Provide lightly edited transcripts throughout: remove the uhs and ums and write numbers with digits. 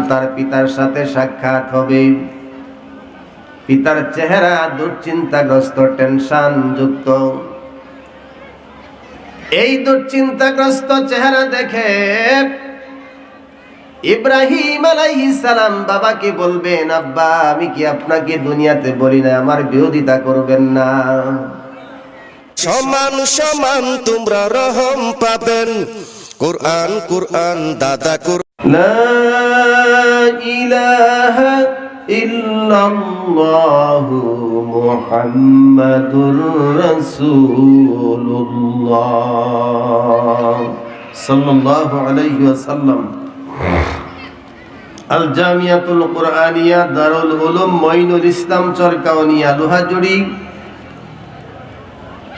তার পিতার সাথে সাক্ষাৎ হবে। পিতার চেহারা দুশ্চিন্তাগ্রস্ত, টেনশন যুক্ত। এই দুশ্চিন্তাগ্রস্ত চেহারা দেখে ইব্রাহিম আলাইহিস সালাম বাবাকে বলবেন, আব্বা আমি কি আপনাকে দুনিয়াতে বলি না আমার বিরোধিতা করবেন না? সমান সমান তোমরা রহম পাবেন। কুরআন কুরআন দাদা লা ইলাহা ইল্লাল্লাহু মুহাম্মাদুর রাসূলুল্লাহ সাল্লাল্লাহু আলাইহি ওয়াসাল্লাম। আল জামিয়াতুল কুরআনিয়া দারুল উলুম মঈনুল ইসলাম চরকাওয়ানিয়া লোহাজুড়ি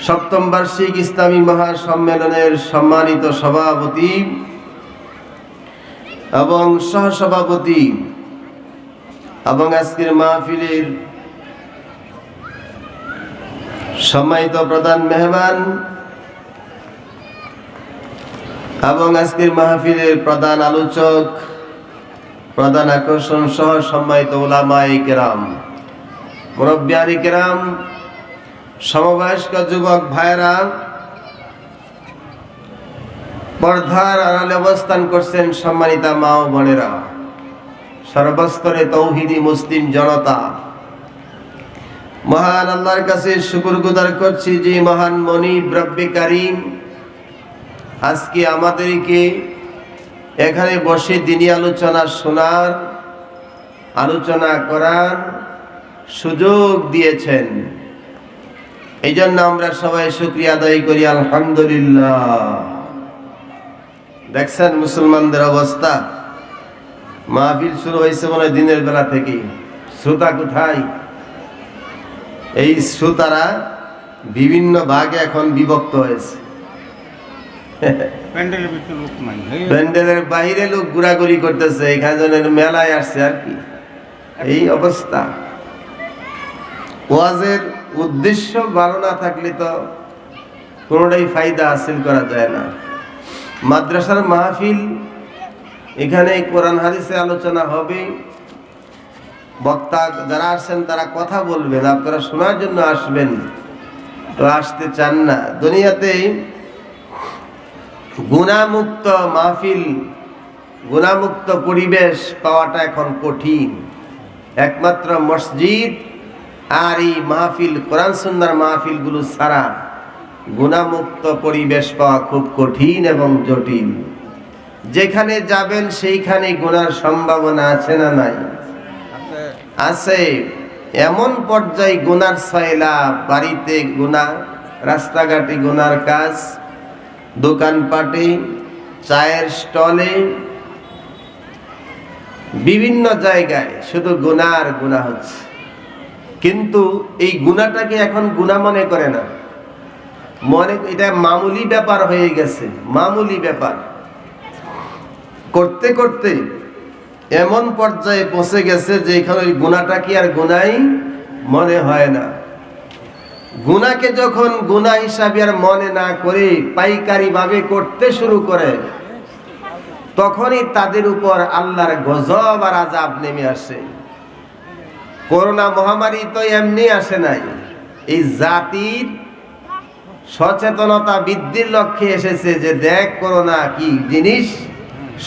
সপ্তম বার্ষিক ইসলামী মহাসম্মেলনের সম্মানিত সভাপতি এবং সহসভাপতি এবং আজকের মাহফিলের সম্মানিত প্রধান মেহমান এবং আজকের মাহফিলের প্রধান আলোচক, প্রধান আকর্ষণ সহ সম্মানিত উলামায়ে কেরাম, মুরব্বিয়ানে কেরাম, সমবয়স্ক যুবক ভাইরা, পর্দার আড়ালে অবস্থান করছেন সম্মানিতা মা ও বোনেরা, সর্বস্তরে তৌহিদি মুসলিম জনতা, মহান আল্লাহর কাছে শুকরগুজার করছি যে মহান মনিব রব্বে কারীম আজকে আমাদেরকে এখানে বসে দিনী আলোচনা শোনার, আলোচনা করার সুযোগ দিয়েছেন। এই জন্য আমরা সবাই শুকরিয়া আদায় করি আলহামদুলিল্লাহ। দেখছেন মুসলমানদের অবস্থা, মাহফিল শুরু হয়েছে মনে হয় দিনের বেলা থেকে, শ্রোতা কোথায়? এই শ্রোতারা বিভিন্ন ভাগে এখন বিভক্ত হয়েছে। প্যান্ডেলের বাইরে লোক ঘোরাঘুরি করতেছে, এখানে যেন মেলায় আসছে আর কি, এই অবস্থা। ওয়াজের উদ্দেশ্য ভালো না থাকলে তো কোনোটাই ফায়দা হাসিল করা যায় না। মাদ্রাসার মাহফিল, এখানে কোরআন হাদিসে আলোচনা হবে, বক্তা যারা আসছেন তারা কথা বলবেন, আপনারা শোনার জন্য আসবেন, তো আসতে চান না। দুনিয়াতে গুনাহমুক্ত মাহফিল, গুনাহমুক্ত পরিবেশ পাওয়াটা এখন কঠিন। একমাত্র মসজিদ আর এই মাহফিল, কোরআন সুন্নাহর মাহফিলগুলো ছাড়া গুনাহমুক্ত পরিবেশ পাওয়া খুব কঠিন এবং জটিল। যেখানে যাবেন সেইখানে গুনার সম্ভাবনা আছে না নাই? আছে। এমন পর্যায়ে গুনার ছয়লা, বাড়িতে গুনাহ, রাস্তাঘাটে গুনার কাজ, দোকানপাটে, চায়ের স্টলে, বিভিন্ন জায়গায় শুধু গুনাহ আর গুনাহ হচ্ছে। কিন্তু এই গুনাহটাকে এখন গুনাহ মনে করে না, মনে এটা মামুলি ব্যাপার হয়ে গেছে। মামুলি ব্যাপার করতে করতে এমন পর্যায়ে পৌঁছে গেছে যে এখানে ওই গুনাহটা কি আর গুনাহই মনে হয় না। গুনাহকে যখন গুনাহ হিসাবে আর মনে না করে পাইকারি ভাবে করতে শুরু করে, তখনই তাদের উপর আল্লাহর গজব আর আযাব নেমে আসে। করোনা মহামারী তো এমনি আসে নাই, এই জাতির সচেতনতা বৃদ্ধির লক্ষ্যে এসেছে যে দেখ করোনা কি জিনিস,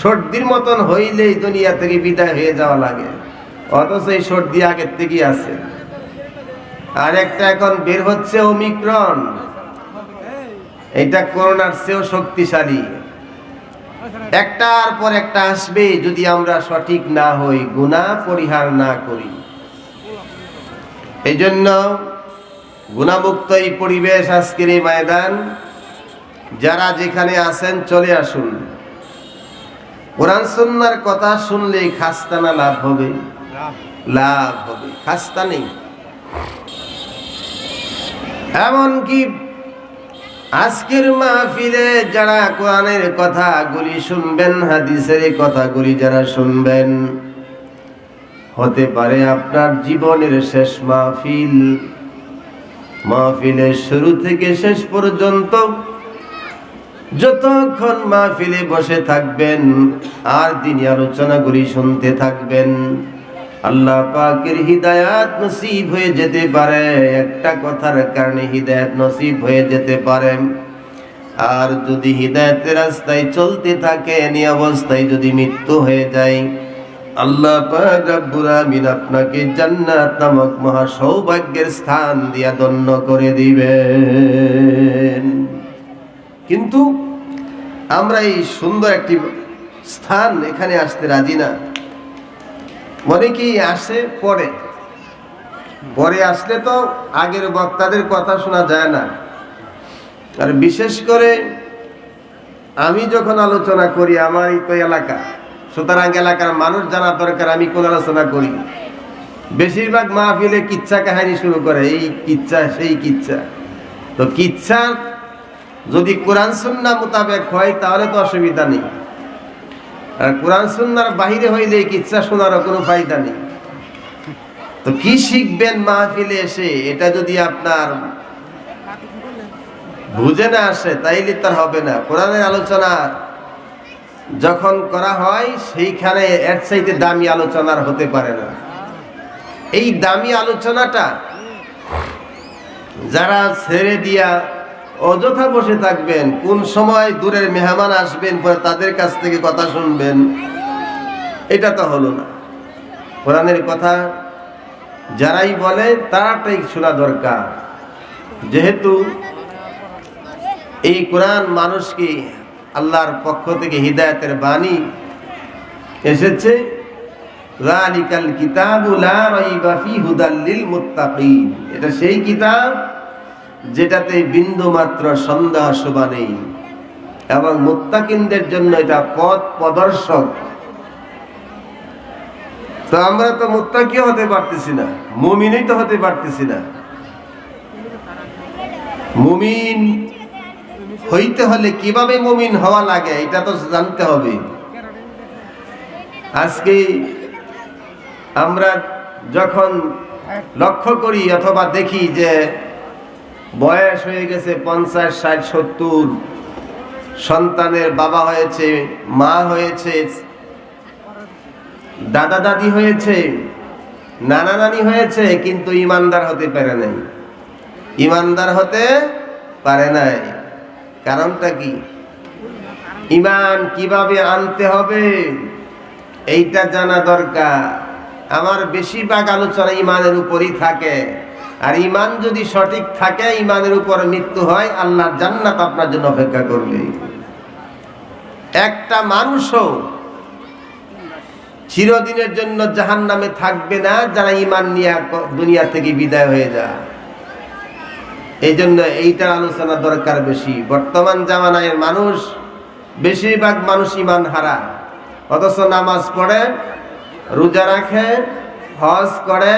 সর্দির মতন হইলেই দুনিয়া থেকে বিদায় হয়ে যাওয়া লাগে, অথচ এই সর্দি আগের থেকেই আছে। আর একটা এখন বের হচ্ছে ওমিক্রন, এটা করোনার চেয়েও শক্তিশালী। একটার পর একটা আসবে যদি আমরা সঠিক না হই, গুনাহ পরিহার না করি। এই জন্য গুনাহমুক্ত এই পরিবেশ, আজকের এই ময়দান, যারা যেখানে আছেন চলে আসুন। কোরআন সুন্নাহর কথা শুনলে খাস্তানা লাভ হবে, লাভ হবে, খাস্তা নেই। এমনকি আজকের মাহফিলে যারা কোরআনের কথাগুলি শুনবেন, হাদিসের কথাগুলি যারা শুনবেন, হতে পারে আপনার জীবনের শেষ মাহফিল। মাহফিলের শুরু থেকে শেষ পর্যন্ত যতক্ষণ মাহফিলে বসে থাকবেন আর দিনী আলোচনাগুলি শুনতে থাকবেন, আল্লাহ পাকের হিদায়াত নসিব হয়ে যেতে পারে। একটা কথার কারণে হিদায়াত নসিব হয়ে যেতে পারে। আর যদি হিদায়াতের রাস্তায় চলতে থাকেন, এই অবস্থায় যদি মৃত্যু হয়ে যায়, আল্লাহ পাক রব্বুল আমিন আপনাকে জান্নাত নামক মহা সৌভাগ্যের স্থান দিয়া ধন্য করে দিবেন। কিন্তু আমরা এই সুন্দর একটি স্থান এখানে আসতে রাজি না। অনেকেই আসে পরে পরে আসলে তো আগের বক্তাদের কথা শোনা যায় না। আর বিশেষ করে আমি যখন আলোচনা করি, আমার এই তো এলাকা, সুতরাং এলাকার মানুষ জানা দরকার আমি কোন আলোচনা করি। বেশিরভাগ মাহফিলে কিচ্ছা কাহিনী শুরু করে, এই কিচ্ছা সেই কিচ্ছা। তো কিচ্ছা যদি কোরআন সুন্নাহ মোতাবেক হয় তাহলে তো অসুবিধা নেই, আর কোরআন সুন্নাহর বাহিরে হইলে এই কিচ্ছা শোনারও কোনো ফায়দা নেই। তো কি শিখবেন মাহফিলে এসে, এটা যদি আপনার বুঝে না আসে তাইলে তার হবে না। কোরআনের আলোচনা যখন করা হয় সেইখানে এর চাইতে দামি আলোচনার হতে পারে না। এই দামি আলোচনাটা যারা ছেড়ে দিয়া অযথা বসে থাকবেন, কোন সময় দূরের মেহমান আসবেন পরে তাদের কাছ থেকে কথা শুনবেন, এটা তো হলো না। কোরআনের কথা যারাই বলে তারাটাই শোনা দরকার, যেহেতু এই কোরআন মানুষকে আল্লাহর পক্ষ থেকে হিদায়াতের বাণী এসেছে। যালিকাল কিতাবু লা রাইবা ফীহি হুদাল লিল মুত্তাকিন, এটা সেই কিতাব যেটাতে বিন্দু মাত্র সন্দেহ শোভা নেই, এবং মুত্তাকিনদের জন্য এটা পথ প্রদর্শক। তো আমরা তো মুত্তাকি হতে পারতেছি না, মুমিনই তো হতে পারতেছি না। মুমিন হইতে হলে কিভাবে মুমিন হওয়া লাগে এটা তো জানতে হবে। আজকে আমরা যখন লক্ষ্য করি অথবা দেখি যে বয়স হয়ে গেছে 50, 60, 70, সন্তানের বাবা হয়েছে, মা হয়েছে, দাদা দাদি হয়েছে, নানা নানি হয়েছে, কিন্তু ইমানদার হতে পারে নাই, ইমানদার হতে পারে নাই। কারণটা কি? ইমান কিভাবে আনতে হবে এইটা জানা দরকার। আমার বেশিরভাগ আলোচনা ইমানের উপরই থাকে, আর ইমান যদি সঠিক থাকে, ইমানের উপর মৃত্যু হয়, আল্লাহর জান্নাত আপনার জন্য অপেক্ষা করবে। একটা মানুষও চিরদিনের জন্য জাহান্নামে থাকবে না যারা ইমান নিয়ে দুনিয়া থেকে বিদায় হয়ে যায়। এই জন্য এইটার আলোচনা দরকার বেশি। বর্তমান জামানায় মানুষ, বেশিরভাগ মানুষ ইমান হারা, অথচ নামাজ পড়ে, রোজা রাখে, হজ করে,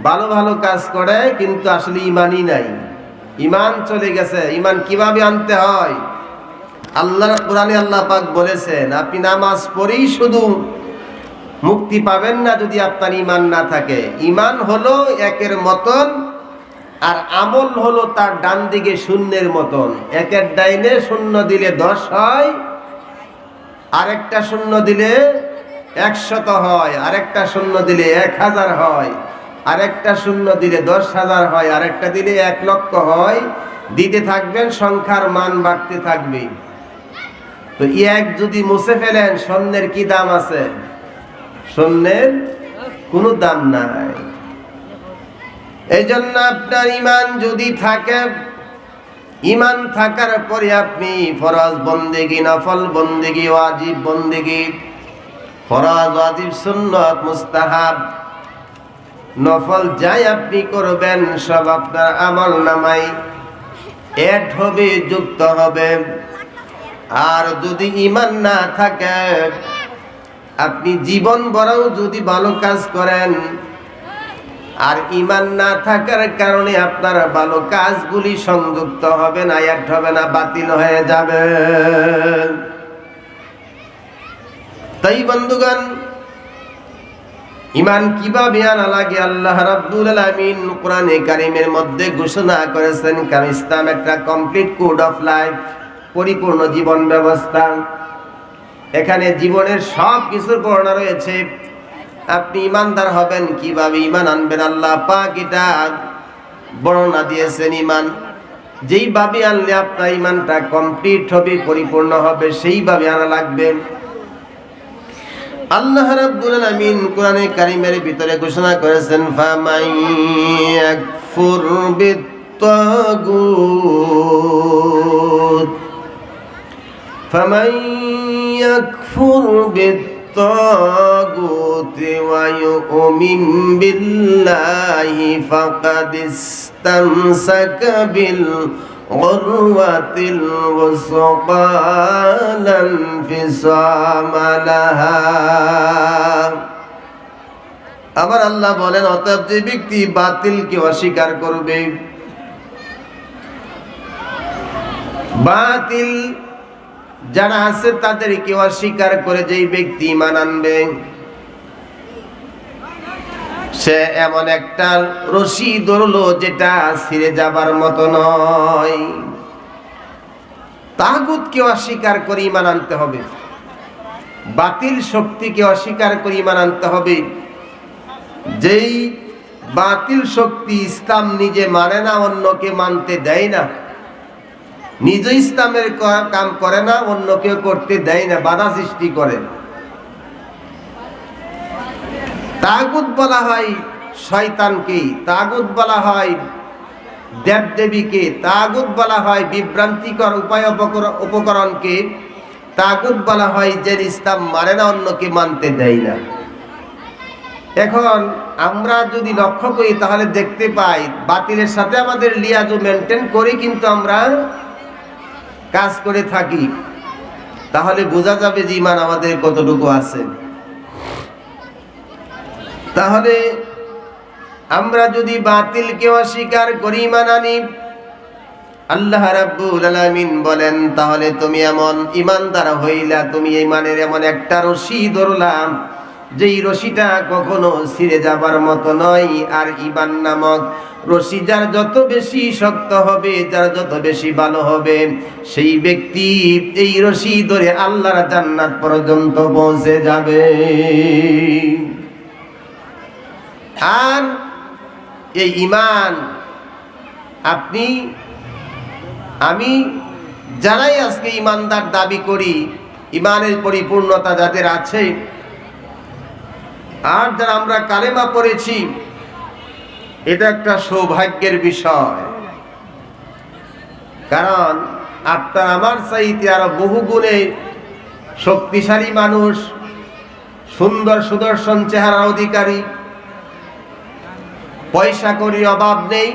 ভালো ভালো কাজ করে, কিন্তু আসলে ইমানই নাই, ইমান চলে গেছে। ইমান কিভাবে আনতে হয়? আল্লাহর কোরআনে আল্লাহ পাক বলেছেন, আপনি নামাজ পড়েই শুধু মুক্তি পাবেন না যদি আপনার ইমান না থাকে। ইমান হলো একের মতন, আর আমল হলো তার ডান দিকে শূন্যের মতন। একের ডাইনে শূন্য দিলে 10 হয়, আরেকটা শূন্য দিলে 100 হয়, আরেকটা শূন্য দিলে 1000 হয়, আরেকটা শূন্য দিলে 10,000 হয়, আরেকটা দিলে 1 লক্ষ হয়। দিতে থাকবেন, সংখ্যার মান বাড়তে থাকবে। তো এক যদি মুছে ফেলেন, শূন্যের কি দাম আছে? শূন্যের কোনো দাম নাই। এই জন্য আপনার ইমান যদি থাকে, ইমান থাকার পরে আপনি ফরজ বন্দেগি, নফল বন্দেগি, ওয়াজিব বন্দেগি, ফরজ, ওয়াজিব, সুন্নাত, মুস্তাহাব, নফল যাই আপনি করবেন সব আপনার আমল নামায় এড হবে, যুক্ত হবে। আর যদি ইমান না থাকে, আপনি জীবন বড়ও যদি ভালো কাজ করেন, আর ইমান না থাকার কারণে আপনার ভালো কাজগুলি সংযুক্ত হবে না, অ্যাড হবে না, বাতিল হয়ে যাবে। তাই বন্ধুগণ, ইমান কিভাবে আনা লাগে আল্লাহ রাব্বুল আলামিন কোরআনে কারীমের মধ্যে ঘোষণা করেছেন। কারণ ইসলাম একটা কমপ্লিট কোড অফ লাইফ। পরিপূর্ণ জীবন ব্যবস্থা। এখানে জীবনের সব কিছুর বর্ণনা রয়েছে। আপনি ইমানদার হবেন কিভাবে, ইমান আনবেন, আল্লাহ পাক এটা বর্ণনা দিয়েছেন। ইমান যেইভাবে আনলে আপনার ইমানটা কমপ্লিট হবে, পরিপূর্ণ হবে, সেইভাবে আনা লাগবে। আল্লাহ রাব্বুল আলামিন কোরআনে কারীমের ভিতরে ঘোষণা করেছেন, ফামান ইয়াকফুর বিত্তাগুত ফামান ইয়াকফুর বিত্তাগুত ওয়া ইউমিন বিল্লাহি ফাকাদ ইসতামসাকা বিল উরওয়াতিল ওয়াসকা লা ইনফিসামা লাহা। আবার আল্লাহ বলেন, অতএব যে ব্যক্তি বাতিলকে অস্বীকার করবে, বাতিল যারা আছে তাদেরকে অস্বীকার করে যেই ব্যক্তি ঈমান আনবে, সে এমন একটা রশি ধরলো যেটা ছিঁড়ে যাবার মতো নয়। তাগুতকে অস্বীকার করে ঈমান আনতে হবে, বাতিল শক্তিকে অস্বীকার করে ঈমান আনতে হবে। যেই বাতিল শক্তি ইসলাম নিজে মানে না, অন্যকে মানতে দেয় না, নিজে ইসলামের কাম করে না, অন্যকে করতে দেয় না, বাধা সৃষ্টি করে। তাগুত বলা হয় শয়তানকে, তাগুত বলা হয় দেবদেবীকে, তাগুত বলা হয় বিভ্রান্তিকর উপায় উপকরণকে, তাগুত বলা হয় যে ইসলাম মানে না, অন্যকে মানতে দেয় না। এখন আমরা যদি লক্ষ্য করি তাহলে দেখতে পাই বাতিলের সাথে আমাদের লিয়াজু মেনটেন করে কিন্তু আমরা কাজ করে থাকি। তাহলে বোঝা যাবে যে ঈমান আমাদের কতটুকু আছে। তাহলে আমরা যদি বাতিলকে অস্বীকার করি, ঈমান আনি, আল্লাহ রাব্বুল আলামিন বলেন, তাহলে তুমি এমন ঈমানদার হইলা, তুমি ঈমানের এমন একটা রশি ধরলাম যেই রশিটা কখনো ছিঁড়ে যাবার মতো নয়। আর ঈমান নামক রশি যার যত বেশি শক্ত হবে, যার যত বেশি ভালো হবে, সেই ব্যক্তি এই রশি ধরে আল্লাহর জান্নাত পর্যন্ত পৌঁছে যাবে। আর এই ঈমান আপনি আমি যারাই আজকে ঈমানদার দাবি করি, ঈমানের পরিপূর্ণতা যাদের আছে, আর যারা আমরা কালেমা পড়েছি, এটা একটা সৌভাগ্যের বিষয়। কারণ আপনার আমার চাইতে আরো বহু গুণে শক্তিশালী মানুষ, সুন্দর সুদর্শন চেহারার অধিকারী, পয়সা কড়ির অভাব নেই,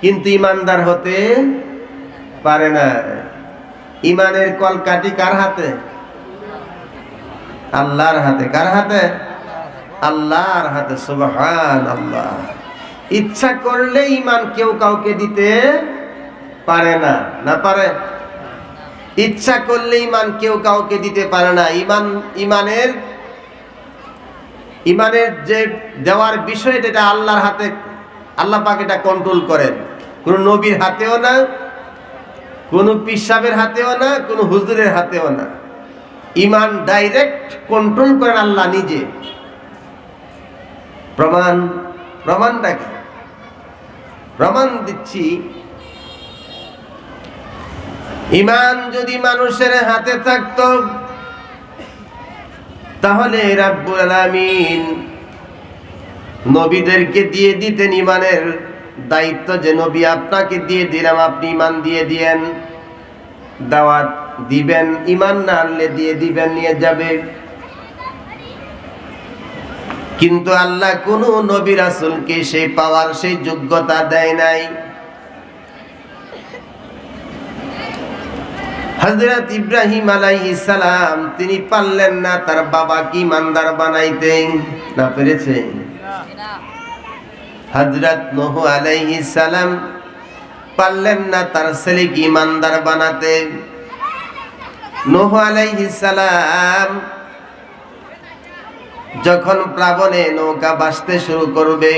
কিন্তু ঈমানদার হতে পারে না। ঈমানের কলকাঠি কার হাতে? আল্লাহর হাতে। কার হাতে? আল্লাহর হাতে। সুবহানাল্লাহ। ইচ্ছা করলে ঈমান কেউ কাউকে দিতে পারে না। না পারে? ইচ্ছা করলে ঈমান কেউ কাউকে দিতে পারে না। ঈমানের যে দেওয়ার বিষয়টা, এটা আল্লাহর হাতে। আল্লাহ পাক এটা কন্ট্রোল করেন। কোনো নবীর হাতেও না, কোনো পীর সাহেবের হাতেও না, কোনো হুজুরের হাতেও না। ঈমান ডাইরেক্ট কন্ট্রোল করেন আল্লাহ নিজে। প্রমাণটা কি? প্রমাণ দিচ্ছি। ঈমান যদি মানুষের হাতে থাকতো, তাহলে রাব্বুল আলামিন নবীদেরকে দিয়ে দিতেন ঈমানের দায়িত্ব, যে নবী আপনাকে দিয়ে দিলাম, আপনি ঈমান দিয়ে দিয়েন, দাওয়াত দিবেন, ঈমান না আনলে দিয়ে দিবেন, নিয়ে যাবে। কিন্তু আল্লাহ কোন নবী রাসূলকে সেই পাওয়ার, সেই যোগ্যতা দেয় নাই। হযরত ইব্রাহিম আলাইহিস সালাম তিনি পারলেন না তার বাবাকে ঈমানদার বানাইতে, না পেরেছে? হযরত নূহ আলাইহিস সালাম পারলেন না তার ছেলেকে ঈমানদার বানাতে। নূহ আলাইহিস সালাম যখন প্লাবনে নৌকা ভাসতে শুরু করবে,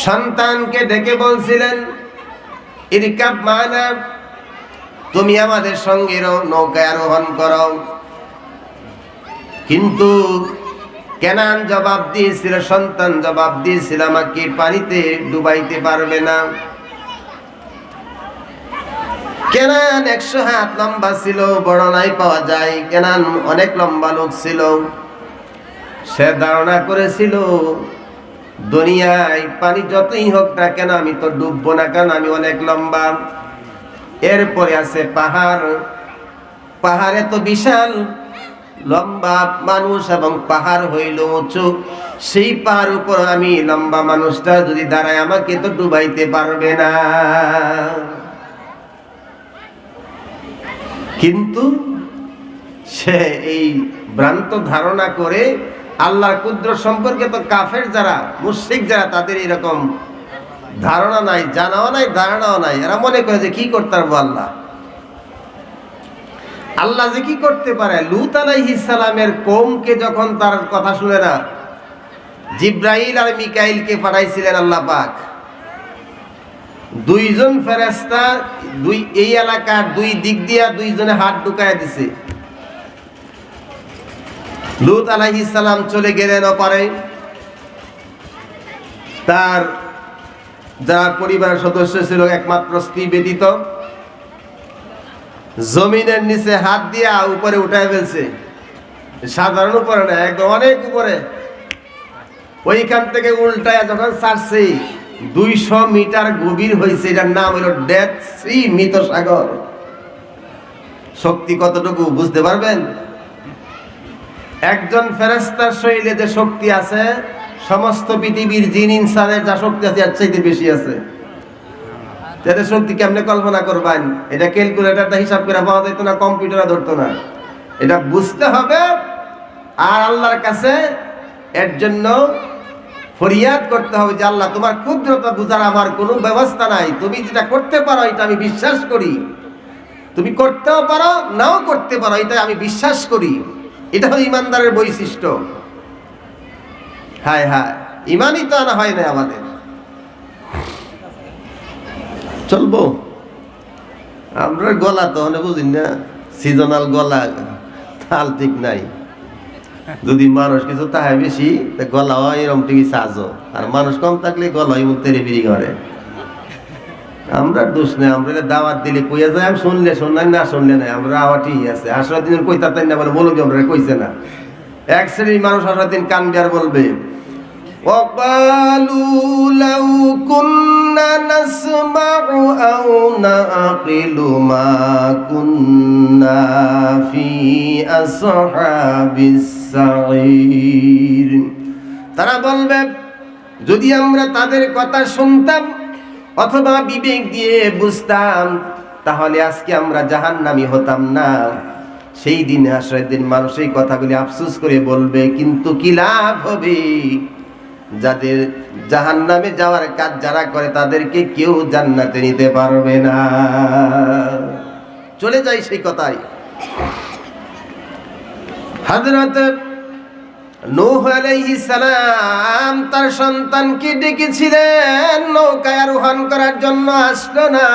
সন্তানকে ডেকে বলছিলেন, ইরকাব মানা, তুমি আমাদের সঙ্গে নৌকায় আরোহণ করো। কিন্তু কেনান জবাব দিয়েছিল, সন্তান জবাব দিয়েছিল, আমাকে পানিতে ডুবাইতে পারবে না। কেনান 100 হাত লম্বা ছিল, বর্ণনায় পাওয়া যায় কেনান অনেক লম্বা লোক ছিল। সে ধারণা করেছিল দুনিয়ায় পানি যতই হোক না কেন আমি তো ডুববো না, কারণ আমি অনেক লম্বা। এরপরে আছে পাহাড়, পাহাড়ে তো বিশাল লম্বা মানুষ এবং পাহাড় হইল উঁচু, সেই পাহাড় উপর আমি লম্বা মানুষটা যদি দাঁড়ায় আমাকে তো ডুবাইতে পারবে না। কিন্তু সে এই ভ্রান্ত ধারণা করে আল্লাহর কুদরত সম্পর্কে তো কাফের যারা, মুশরিক যারা, তাদের এরকম ধারণা নাই, জানাও নাই, ধারণাও নাই। এরা মনে করে যে কি করতে পারবো আল্লাহ, আল্লাহ যে কি করতে পারে। লূত আলাইহিস সালামের কওমকে যখন তার কথা শুনে না, জিব্রাইল আর মিকাইলকে পাঠাইছিলেন আল্লাহ পাক। দুইজন ফেরেশতা এই এলাকার দুই দিক দিয়া দুইজনে হাত ঢুকায় দিছে। লূত আলাইহিস সালাম চলে গেলেন ওপারে, তার যারা পরিবারের সদস্য ছিল একমাত্র স্ত্রী ব্যতীত জমিনের নিচে হাত দিয়া উপরে উঠায় ফেলছে। সাধারণ উপরে না, একদম অনেক উপরে। ওইখান থেকে উল্টায় যখন ছাড়ছে 200 মিটার গভীর হয়েছে। এটার নাম হলো ডেথ সি, মৃত সাগর। শক্তি কতটুকু বুঝতে পারবেন? একজন ফেরেশতার শরীরে যে শক্তি আছে সমস্ত পৃথিবীর জিন ইনসানের যা শক্তি আছে এর চাইতে বেশি আছে। এদের শক্তি কেমনে কল্পনা করবেন? এটা ক্যালকুলেটরটা হিসাব করে পাওয়া যেত না, কম্পিউটারে ধরতো না। এটা বুঝতে হবে আর আল্লাহর কাছে এর জন্য ফরিয়াদ করতে হবে যে আল্লাহ তোমার কুদরত বুঝার আমার কোনো ব্যবস্থা নাই, তুমি যেটা করতে পারো এটা আমি বিশ্বাস করি, তুমি করতেও পারো নাও করতে পারো এটা আমি বিশ্বাস করি। এটা হলো ইমানদারের বৈশিষ্ট্য। হায় হায়, ইমানই তো আনা হয় না আমাদের। চলবো আমরা গলা তো বুঝি না, সিজনাল গলা, তাল ঠিক নাই। যদি মানুষ কিছু তাহায় বেশি গলা হয় এরকম টিভি সাজো, আর মানুষ কম থাকলে গলা এমন তেরে বিড়ি করে। আমরা দোষ নেই, আমরা দাওয়াত দিলে কইয়া যায়, আমি শুনলে শুনলেন না শুনলে নাই, আমরা আওয়া ঠিক আছে। 18 দিন কইতা তাই না বলে বলবো আমরা কইছে না। এক শ্রেণীর মানুষ 18 দিন কানবে আর বলবে وقالوا لو كنا نسمع أو نعقل ما كنا في أصحاب السعير। তারা বলবে যদি আমরা তাদের কথা শুনতাম অথবা বিবেক দিয়ে বুঝতাম তাহলে আজকে আমরা জাহান্নামী হতাম না। সেই দিন হাসরের দিন মানুষ এই কথাগুলি আফসোস করে বলবে, কিন্তু কি লাভ হবে? যাদের জাহান্নামে যাওয়ার কাজ যারা করে তাদেরকে কেউ জান্নাতে নিতে পারবে না। চলে যাই সেই কথাই। হযরত নূহ আলাইহিস সালাম তার সন্তানকে ডেকেছিলেন, নৌকায় আরোহণ করার জন্য আসলো না।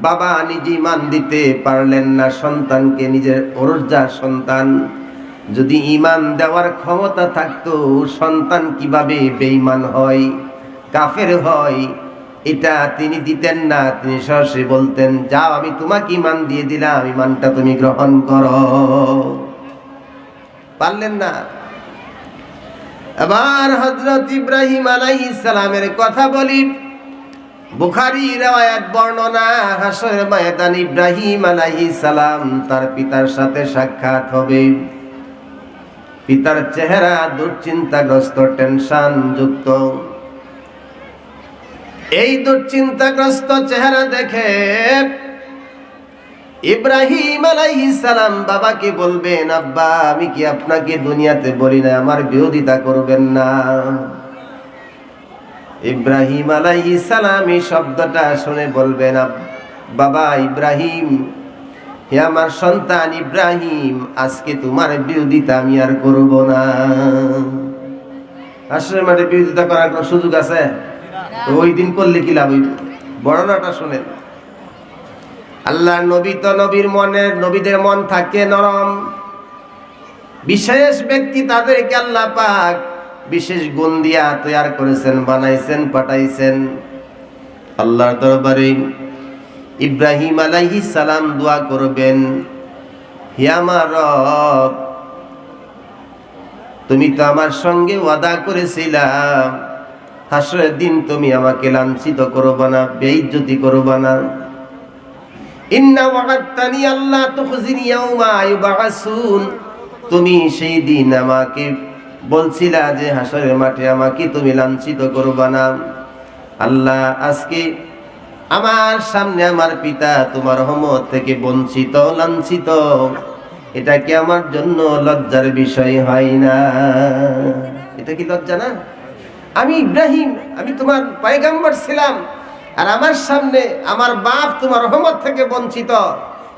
বাবা নিজে ঈমান দিতে পারলেন না সন্তানকে, নিজের ওরজার সন্তান। যদি ঈমান দেওয়ার ক্ষমতা থাকতো সন্তান কিভাবে বেঈমান হয়, কাফের হয়, এটা তিনি দিতেন না। তিনি সরাসরি বলতেন, যাও আমি তোমাকে ঈমান দিয়ে দিলাম, ঈমানটা তুমি গ্রহণ করো। পারলেন না। আবার হযরত ইব্রাহিম আলাইহিস সালামের কথা বলি। বুখারী riwayat বর্ণনা, হাসরের ময়দানে ইব্রাহিম আলাইহিস সালাম তার পিতার সাথে সাক্ষাৎ হবে। পিতার চেহারা দুশ্চিন্তাগ্রস্ত, টেনশন যুক্ত। এই দুশ্চিন্তাগ্রস্ত চেহারা দেখে ইব্রাহিম আলাইহিস সালাম বাবাকে বলবেন, আব্বা আমি কি আপনাকে দুনিয়াতে বলি না আমার বিরোধিতা করবেন না? ইব্রাহিম আলাইহিস সালাম এই শব্দটা শুনে বলবেন, বাবা ইব্রাহিম, হে আমার সন্তান ইব্রাহিম, আজকে তোমার বিরোধিতা আমি আর করব না। আসলে মাঠে বিরোধিতা করার কোনো সুযোগ আছে? ওই দিন করলে কি লাভ হইব? বর্ণনাটা শুনেন। আল্লাহর নবী তো নবীদের মন থাকে নরম। বিশেষ ব্যক্তি তাদেরকে আল্লাহ পাক বিশেষ গুণ দিয়া তৈয়ার করেছেন, বানাইছেন, পাঠাইছেন। আল্লাহর দরবারে ইব্রাহিম আলাইহিস সালাম দোয়া করবেন, হে আমার রব, তুমি তো আমার সঙ্গে ওয়াদা করেছিলাম হাসরের দিন তুমি আমাকে লাঞ্ছিত করবে না, বেইজ্জতি করবে না। ইন্না ওয়া'আদতানি আল্লা তুখজিনি ইয়াওমা ইউবআসুন, তুমি সেই দিন আমাকে বলছিলা যে হাসরের মাঠে আমাকে তুমি লাঞ্ছিত করবে না। আল্লাহ, আজকে আমার সামনে আমার পিতা তোমার রহমত থেকে বঞ্চিত, লাঞ্ছিত, এটা কি আমার জন্য লজ্জার বিষয় হয় না? এটা কি লজ্জা না? আমি ইব্রাহিম, আমি তোমার পয়গম্বর ছিলাম, আর আমার সামনে আমার বাপ তোমার রহমত থেকে বঞ্চিত,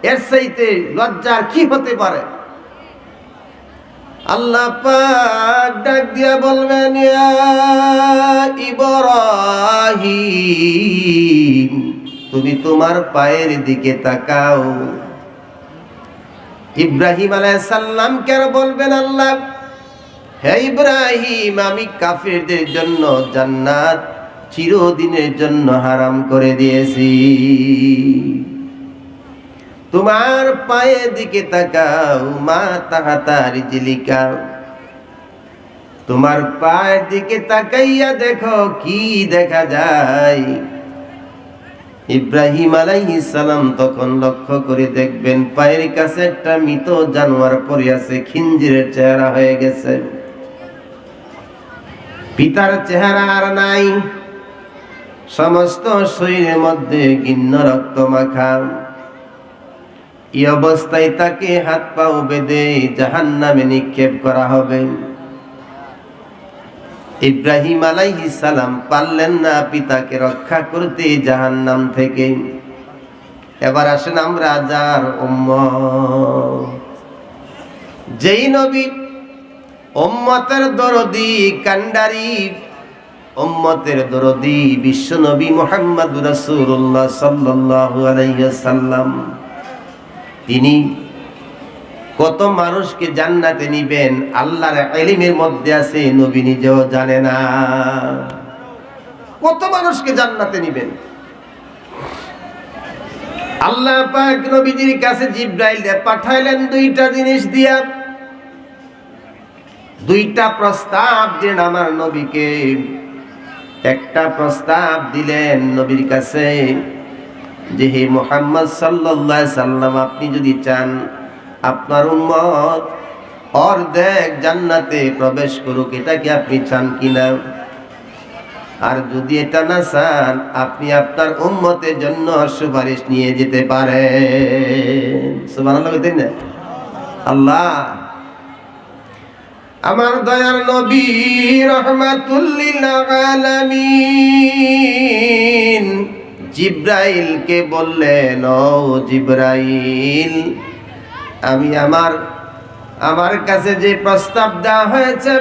এর চাইতে লজ্জার কি হতে পারে? আল্লাহ পাক ডাক দিয়া বলবেন, ইয়া ইব্রাহিম, তুমি তোমার পায়ের দিকে তাকাও। ইব্রাহিম আলাইহিস সালাম কে বলবেন, আল্লাহ, হে ইব্রাহিম, আমি কাফিরদের জন্য জান্নাত চিরদিনের জন্য হারাম করে দিয়েছি। তোমার পায়ের দিকে তাকাও, মা তাহাতা রিজলিকা, তোমার পায়ের দিকে তাকাইয়া দেখো কি দেখা যায়। ইব্রাহিম আলাইহিস সালাম তখন লক্ষ্য করে দেখবেন পায়ের কাছে একটা মৃত জানোয়ার পড়ে আছে, খিঞ্জিরের চেহারা হয়ে গেছে, পিতার চেহারা আর নাই, সমস্ত শরীরের মধ্যে ঘিন্ন রক্ত মাখা। এই অবস্থায় তাকে হাত পাও বেঁধে জাহান্নামে নিক্ষেপ করা হবে। ইব্রাহিম আলাইহিস সালাম পারলেন না পিতাকে রক্ষা করতে জাহান্নাম থেকে। এবার আসেন আমরা যার উম্মত, যেই নবী উম্মতের দরদি, কান্ডারি উম্মতের দরদি বিশ্ব নবী মুহাম্মদুর রাসূলুল্লাহ সাল্লাল্লাহু আলাইহি ওয়াসাল্লাম, তিনি কত মানুষকে জান্নাতে নিবেন আল্লাহর ইলমের মধ্যে আছে, নবী নিজেও জানে না কত মানুষকে জান্নাতে নিবেন। আল্লাহ পাক নবীজির কাছে জিবরাইল পাঠাইলেন দুইটা জিনিস দিয়া, দুইটা প্রস্তাব দিলেন আমার নবীকে। একটা প্রস্তাব দিলেন নবীর কাছে যে, হে মুহাম্মদ সাল্লাল্লাহু আলাইহি সাল্লাম, আপনি যদি চান আপনার উম্মত অর্ধেক জান্নাতে প্রবেশ করুক, এটা কি আপনি চান কিনা? আর যদি এটা না চান, আপনি আপনার উম্মতের জন্য সুপারিশ নিয়ে যেতে পারেন। সুবহানাল্লাহ বলতেন না? আল্লাহ, আমার দয়ার নবী রাহমাতুল লিল আলামিন জিবরাইলকে বললেন, ও জিবরাইল, আমি আমার কাছে যে প্রস্তাব দেওয়া হয়েছে,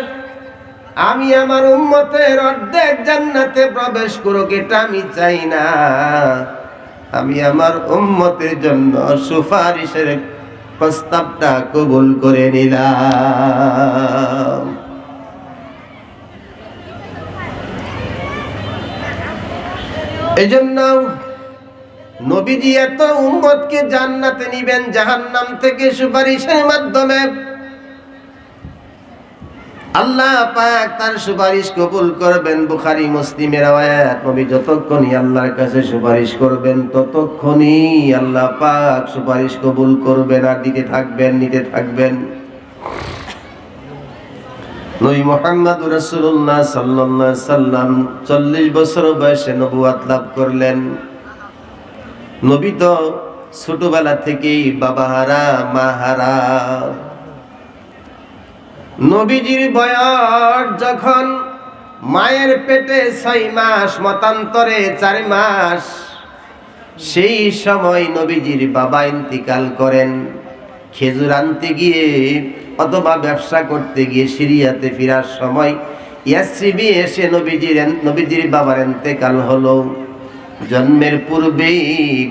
আমি আমার উম্মতের অর্ধেক জান্নাতে প্রবেশ করুক, এটা আমি চাই না। আমি আমার উম্মতের জন্য সুপারিশের প্রস্তাবটা কবুল করে নিলাম। এজন্য নবীজি এত উম্মতকে জান্নাতে নিবেন জাহান্নাম থেকে সুপারিশের মাধ্যমে। আল্লাহ পাক তার সুপারিশ কবুল করবেন। বুখারী মুসলিমের riwayat, নবী যতক্ষণই আল্লাহর কাছে সুপারিশ করবেন ততক্ষণই আল্লাহ পাক সুপারিশ কবুল করবেন আর দিতে থাকবেন, নিতে থাকবেন। নবী মুহাম্মদুর রাসূলুল্লাহ সাল্লাল্লাহু আলাইহি সাল্লাম 40 বছর বয়সে নবুয়ত লাভ করলেন। নবী তো ছোটবেলা থেকেই বাবাহারা, মাহারা। নবীজির বয়স যখন মায়ের পেটে 6 মাস, মতান্তরে 4 মাস, সেই সময় নবীজির বাবা ইন্তিকাল করেন। খেজুর আনতে গিয়ে অথবা ব্যবসা করতে গিয়ে সিরিয়াতে ফেরার সময় ইয়াসরিবে এসে নবীজির বাবার ইন্তেকাল হলো। জন্মের পূর্বেই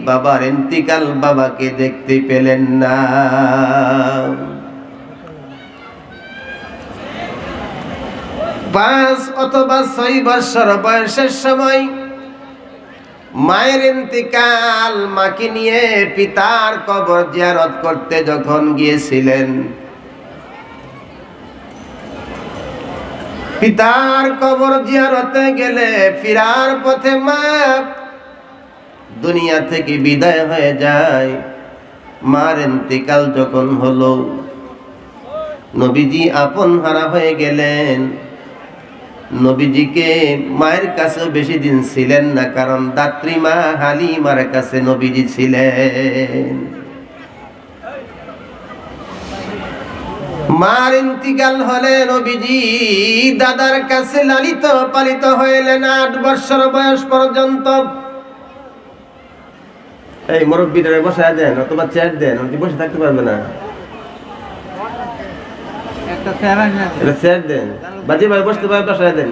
বাবার ইন্তিকাল, বাবাকে দেখতে পেলেন না। 5 অথবা 6 বছর বয়সের সময় মায়ের ইন্তিকাল, মাকে নিয়ে পিতার কবর জিয়ারত করতে যখন গিয়েছিলেন, পিতার কবর জিয়ারতে গেলে ফিরার পথে মা দুনিয়া থেকে বিদায় হয়ে যায়। মার ইন্তিকাল যখন হলো, নবীজি আপন হারা হয়ে গেলেন। নবীজিকে মায়ের কাছে বেশি দিন ছিলেন না, কারণ দাত্রী মা হালিমার কাছে নবীজি ছিলেন। মার ইন্তিকাল হলে নবীজি দাদার কাছে লালিত পালিত হইলেন 8 বছর বয়স পর্যন্ত। এই মুরব্বিটারে বসায় দেন অথবা চেয়ার দেন, উনি বসে থাকতে পারবে না, একটা চেয়ার দেন। বাজি ভাই বসতে পারবে, বসায় দেন।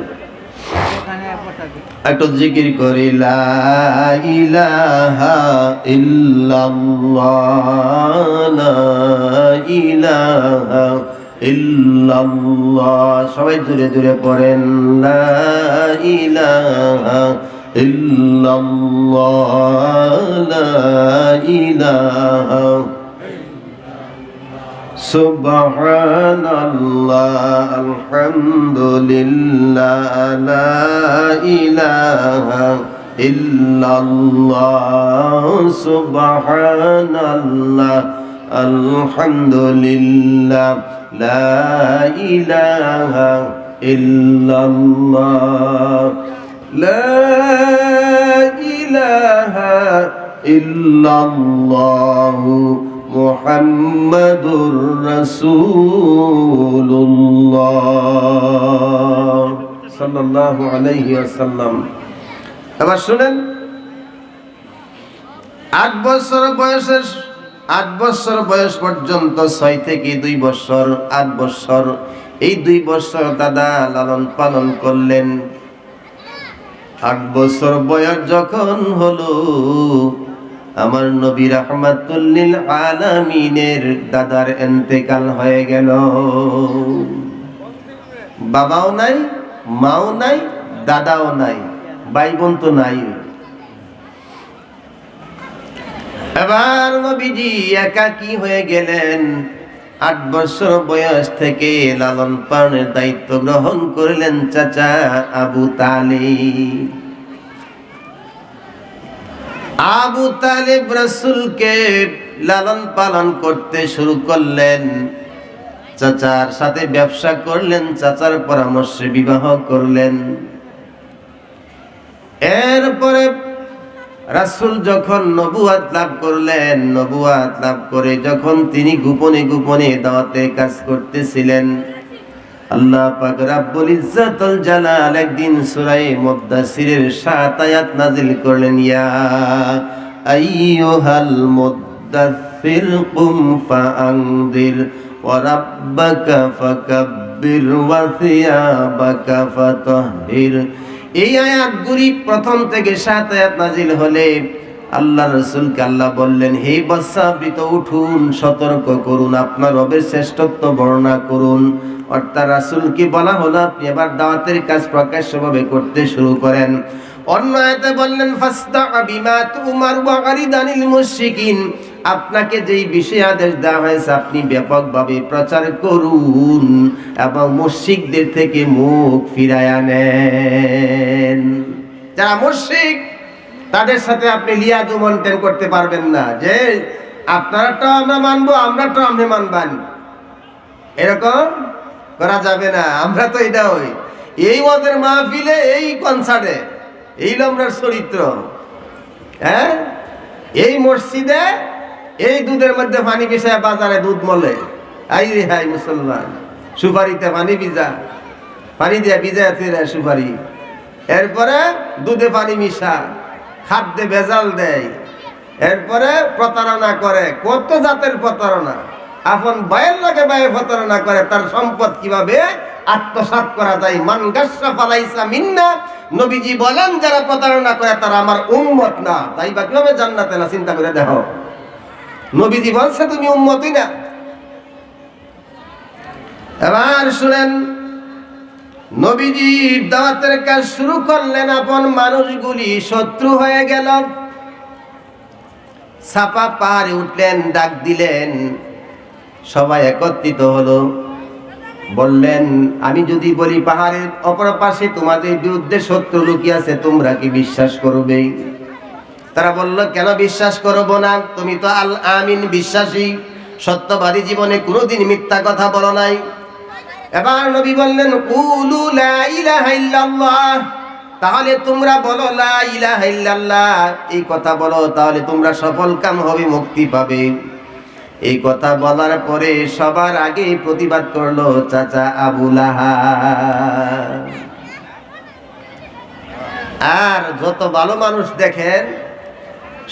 একটু জিকির করি, লা ইলাহা ইল্লাল্লাহ, লা ইলাহা ইল্লাল্লাহ। সবাই জোরে জোরে পড়েন, লা ইলাহা ইল্লাল্লাহ, লা ইলাহা সুবহানাল্লাহ, আলহামদুলিল্লাহ, লা ইলাহা ইল্লাল্লাহ, সুবহানাল্লাহ, আলহামদুলিল্লাহ, লা ইলাহা ইল্লাল্লাহ, লা ইলাহা ইল্লাল্লাহ, মুহাম্মাদুর রাসূলুল্লাহ সাল্লাল্লাহু আলাইহি ওয়াসাল্লাম। এবার শুনেন, 8 বছর বয়স পর্যন্ত, 6 থেকে 2 বছর, 8 বছর, এই 2 বছর দাদা লালন পালন করলেন। 8 বছর বয়স যখন হলো, আমার নবী রাহমাতুল লিল আলামিনের দাদার ইন্তেকাল হয়ে গেল। বাবাও নাই, মাও নাই, দাদাও নাই, ভাই বোন তো নাই। এবার নবীজি একাকী হয়ে গেলেন। 8 বছর বয়স থেকে লালন পালনের দায়িত্ব গ্রহণ করলেন চাচা আবু তালিব। আবু তালিব রাসূলকে লালন পালন করতে শুরু করলেন। চাচার সাথে ব্যবসা করলেন, চাচার পরামর্শে বিবাহ করলেন। এরপরে রাসূল যখন নবুয়াত লাভ করলেন, নবুয়াত লাভ করে যখন তিনি গোপনে গোপনে দাওয়াতের কাজ করতেছিলেন, আল্লাহ পাক রব্বুল ইজ্জাতুল জালাল একদিন সূরা মুদ্দাসসিরের 7 আয়াত নাযিল করলেন, ইয়া আইয়ুহাল মুদ্দাসসির কুম ফাআনযির ওয়া রাব্বাকা ফাকাব্বির ওয়া সিয়াবাকা ফাতাহহির। এই আয়াতগুলি প্রথম থেকে 7 আয়াত নাযিল হলে আল্লাহ রাসূলকে আল্লাহ বললেন, হে বাদশা, আপনি তো উঠুন, সতর্ক করুন, আপনার রবের শ্রেষ্ঠত্ব বর্ণনা করুন। অর্থাৎ রাসূলকে বলা হলো আপনি এবার দাওয়াতের কাজ প্রকাশ্যভাবে করতে শুরু করেন। অন্য আয়াতে বললেন, ফাস্তা বিমা তুমার ওয়া আরিদানিল মুশরিকিন, আপনাকে যেই বিষয়ে আদেশ দেওয়া হয়েছে আপনি ব্যাপকভাবে প্রচার করুন এবং মুশরিকদের থেকে মুখ ফিরায় আনেন। যারা মুশরিক তাদের সাথে আপনি লিয়াজু মেনটেন করতে পারবেন না, যে আপনারাটাও আমরা মানবো, আমরাটাও আপনি মানবেন, এরকম করা যাবে না। আমরা তো এটা হই এই ওদের মাহফিলে, এই কনসার্টে, এই লম্বরার চরিত্র, হ্যাঁ, এই মসজিদে এই দুধের মধ্যে পানি মিশায় বাজারে দুধ মলে। আই রে হাই মুসলমান, সুপারিতে পানি ভিজা, পানি দিয়ে ভিজায় ফিরে সুপারি, এরপরে দুধে পানি মিশা, খাদ্যে ভেজাল দেয়, এরপরে প্রতারণা করে। কত জাতের প্রতারণা! আপন ভাইয়ের লোকে ভাইয়ে প্রতারণা করে, তার সম্পদ কিভাবে আত্মসাৎ করা যায়। মান গাসসা ফালাইসা মিন্না, নবীজি বলেন যারা প্রতারণা করে তারা আমার উম্মত না। তাই বা কিভাবে জান্নাতে না, চিন্তা করে দেখো। নবীজি বলছে তুমি উম্মতই না। এবার শুনেন, নবীজি দাওয়াতের কাজ শুরু করলেন, আপন মানুষগুলি শত্রু হয়ে গেল। সাফা পাহাড়ে উঠলেন, ডাক দিলেন, সবাই একত্রিত হলো। বললেন আমি যদি বলি পাহাড়ের অপর পাশে তোমাদের বিরুদ্ধে শত্রু লুকিয়ে আছে, তোমরা কি বিশ্বাস করবে? তারা বলল কেন বিশ্বাস করব না, তুমি তো আল আমিন, বিশ্বাসী, সত্যবাদী, জীবনে কোনোদিন মিথ্যা কথা বলো নাই। এবার নবী বললেন কুলু লা ইলাহা ইল্লাল্লাহ, তাহলে তোমরা বলো লা ইলাহা ইল্লাল্লাহ, এই কথা বলো, তাহলে তোমরা সফল কাম হবে, মুক্তি পাবে। এই কথা বলার পরে সবার আগে প্রতিবাদ করলো চাচা আবু লাহাব। আর যত ভালো মানুষ দেখেন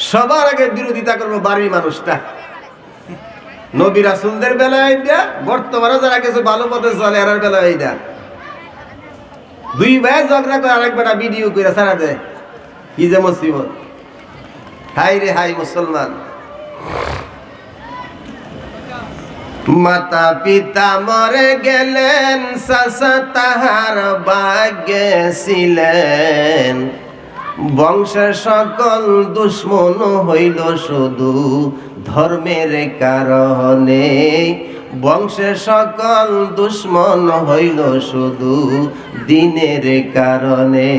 সবার আগে বিরোধিতা করবো বাড়ির মানুষটা। নবী রাসূলদের বেলায় এটা, বর্তমানে যারা কিছু ভালো পথে চলে এর বেলায় এটা। দুই ভাই ঝগড়া করে আরেক বেটা ভিডিও করে ছাড়া দেয়, কি যে মুসিবত। হাই রে হাই মুসলমান। মাতা পিতা মরে গেলেন, চাচা তাহার ভাগ্যে ছিলেন, বংশের সকল দুশ্মন হইল শুধু ধর্মের কারণে, বংশের সকল দুশ্মন হইল শুধু দিনের কারণে।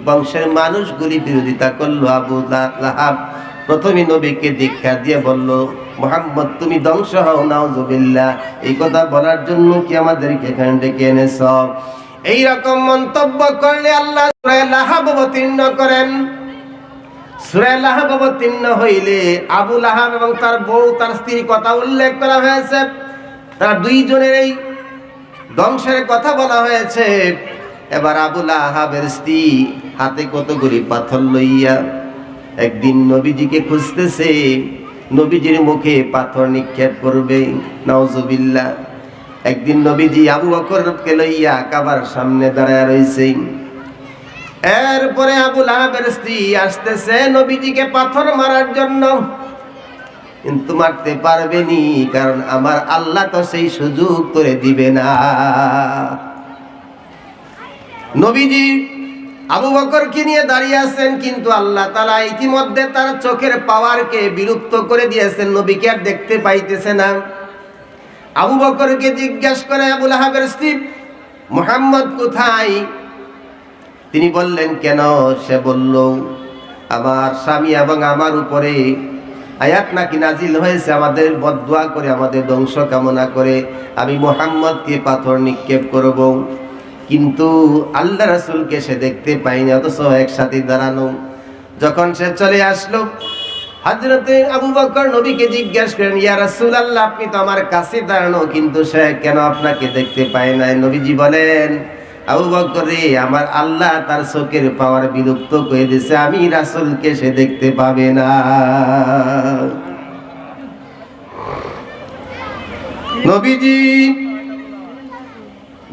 বংশের মানুষগুলি বিরোধিতা করলো। আবু লাহাব প্রথমে নবীকে দীক্ষা দিয়ে বলল মুহাম্মদ তুমি ধ্বংস হও, নাউজুবিল্লাহ। এই কথা বলার জন্য কি আমাদেরকে এখানে ডেকে এনেছ? এইরকম মন্তব্য করলে আল্লাহ সূরা লাহাব অবতীর্ণ করেন। সূরা লাহাব অবতীর্ণ হইলে আবু লাহাব এবং তার বউ, তার স্ত্রীর কথা উল্লেখ করা হয়েছে। তারা দুইজনের এই ধ্বংসের কথা বলা হয়েছে। এবার আবু লাহাবের স্ত্রী হাতে কতগুলি পাথর লইয়া একদিন নবীজিকে খুঁজতেছে, নবীজির মুখে পাথর নিক্ষেপ করবে, নাউজুবিল্লাহ। একদিন নবীজি আবু বকরকে লইয়া কাবার সামনে দাঁড়ায় রইছে। এরপরে আবু লাহাবের স্ত্রী আসতেছে নবীজিকে পাথর মারার জন্য, কিন্তু মারতে পারবেনি, কারণ আমার আল্লাহ তো সেই সুযোগ করে দিবে না। নবীজি আবু বকরকে নিয়ে দাঁড়িয়ে আছেন, কিন্তু আল্লাহ তাআলা ইতিমধ্যে তার চোখের পাওয়ারকে বিলুপ্ত করে দিয়েছেন, নবীকে আর দেখতে পাইতেছে না। আবু বকরকে জিজ্ঞাসা করে আবু লাহাবের স্ত্রী মুহাম্মদ কোথায়? তিনি বললেন কেন? সে বলল আমার স্বামী এবং আমার উপরে আয়াত নাকি নাজিল হয়েছে, আমাদের বদদুয়া করে, আমাদের ধ্বংস কামনা করে আমি মুহাম্মদকে পাথর নিক্ষেপ করব, কিন্তু আল্লাহ রাসূলকে সে দেখতে পাইনি, অথচ একসাথে দাঁড়ানো। যখন সে চলে আসলো, হযরতে আবু বকর নবীকে জিজ্ঞাসা করেন ইয়া রাসূলুল্লাহ আপনি তো আমার কাছে দাঁড়ানো, কিন্তু সে কেন আপনাকে দেখতে পায় না? নবীজি বলেন আবু বকর রে, আমার আল্লাহ তার চোখের পাওয়ার বিলুপ্ত করে দিয়েছে, আমি রাসূলকে সে দেখতে পাবে না। নবীজি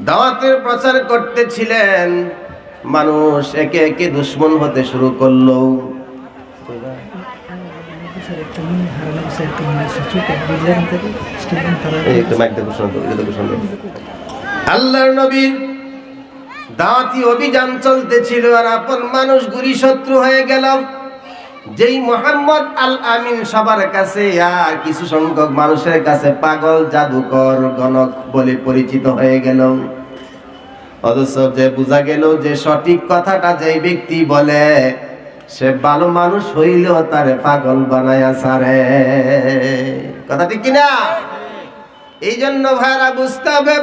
দাওয়াতের প্রচার করতেছিলেন, মানুষ একে একে দুশমন হতে শুরু করলো। আল্লাহর নবীর দাওয়াতি অভিযান চলতেছিল, আর আপন মানুষগুলি শত্রু হয়ে গেল। যেই মুহাম্মদ আল আমিন সবার কাছে আর কিছু সংখ্যক মানুষের কাছে পাগল, জাদুকর, গণক বলে পরিচিত হয়ে গেল। অথচ যে বোঝা গেল যে সঠিক কথাটা যেই ব্যক্তি বলে সে ভালো মানুষ হইলেও তারে পাগল বানায়া ছাড়ে। কথা ঠিক কিনা? এই জন্য ভাইরা বুঝতে হবে,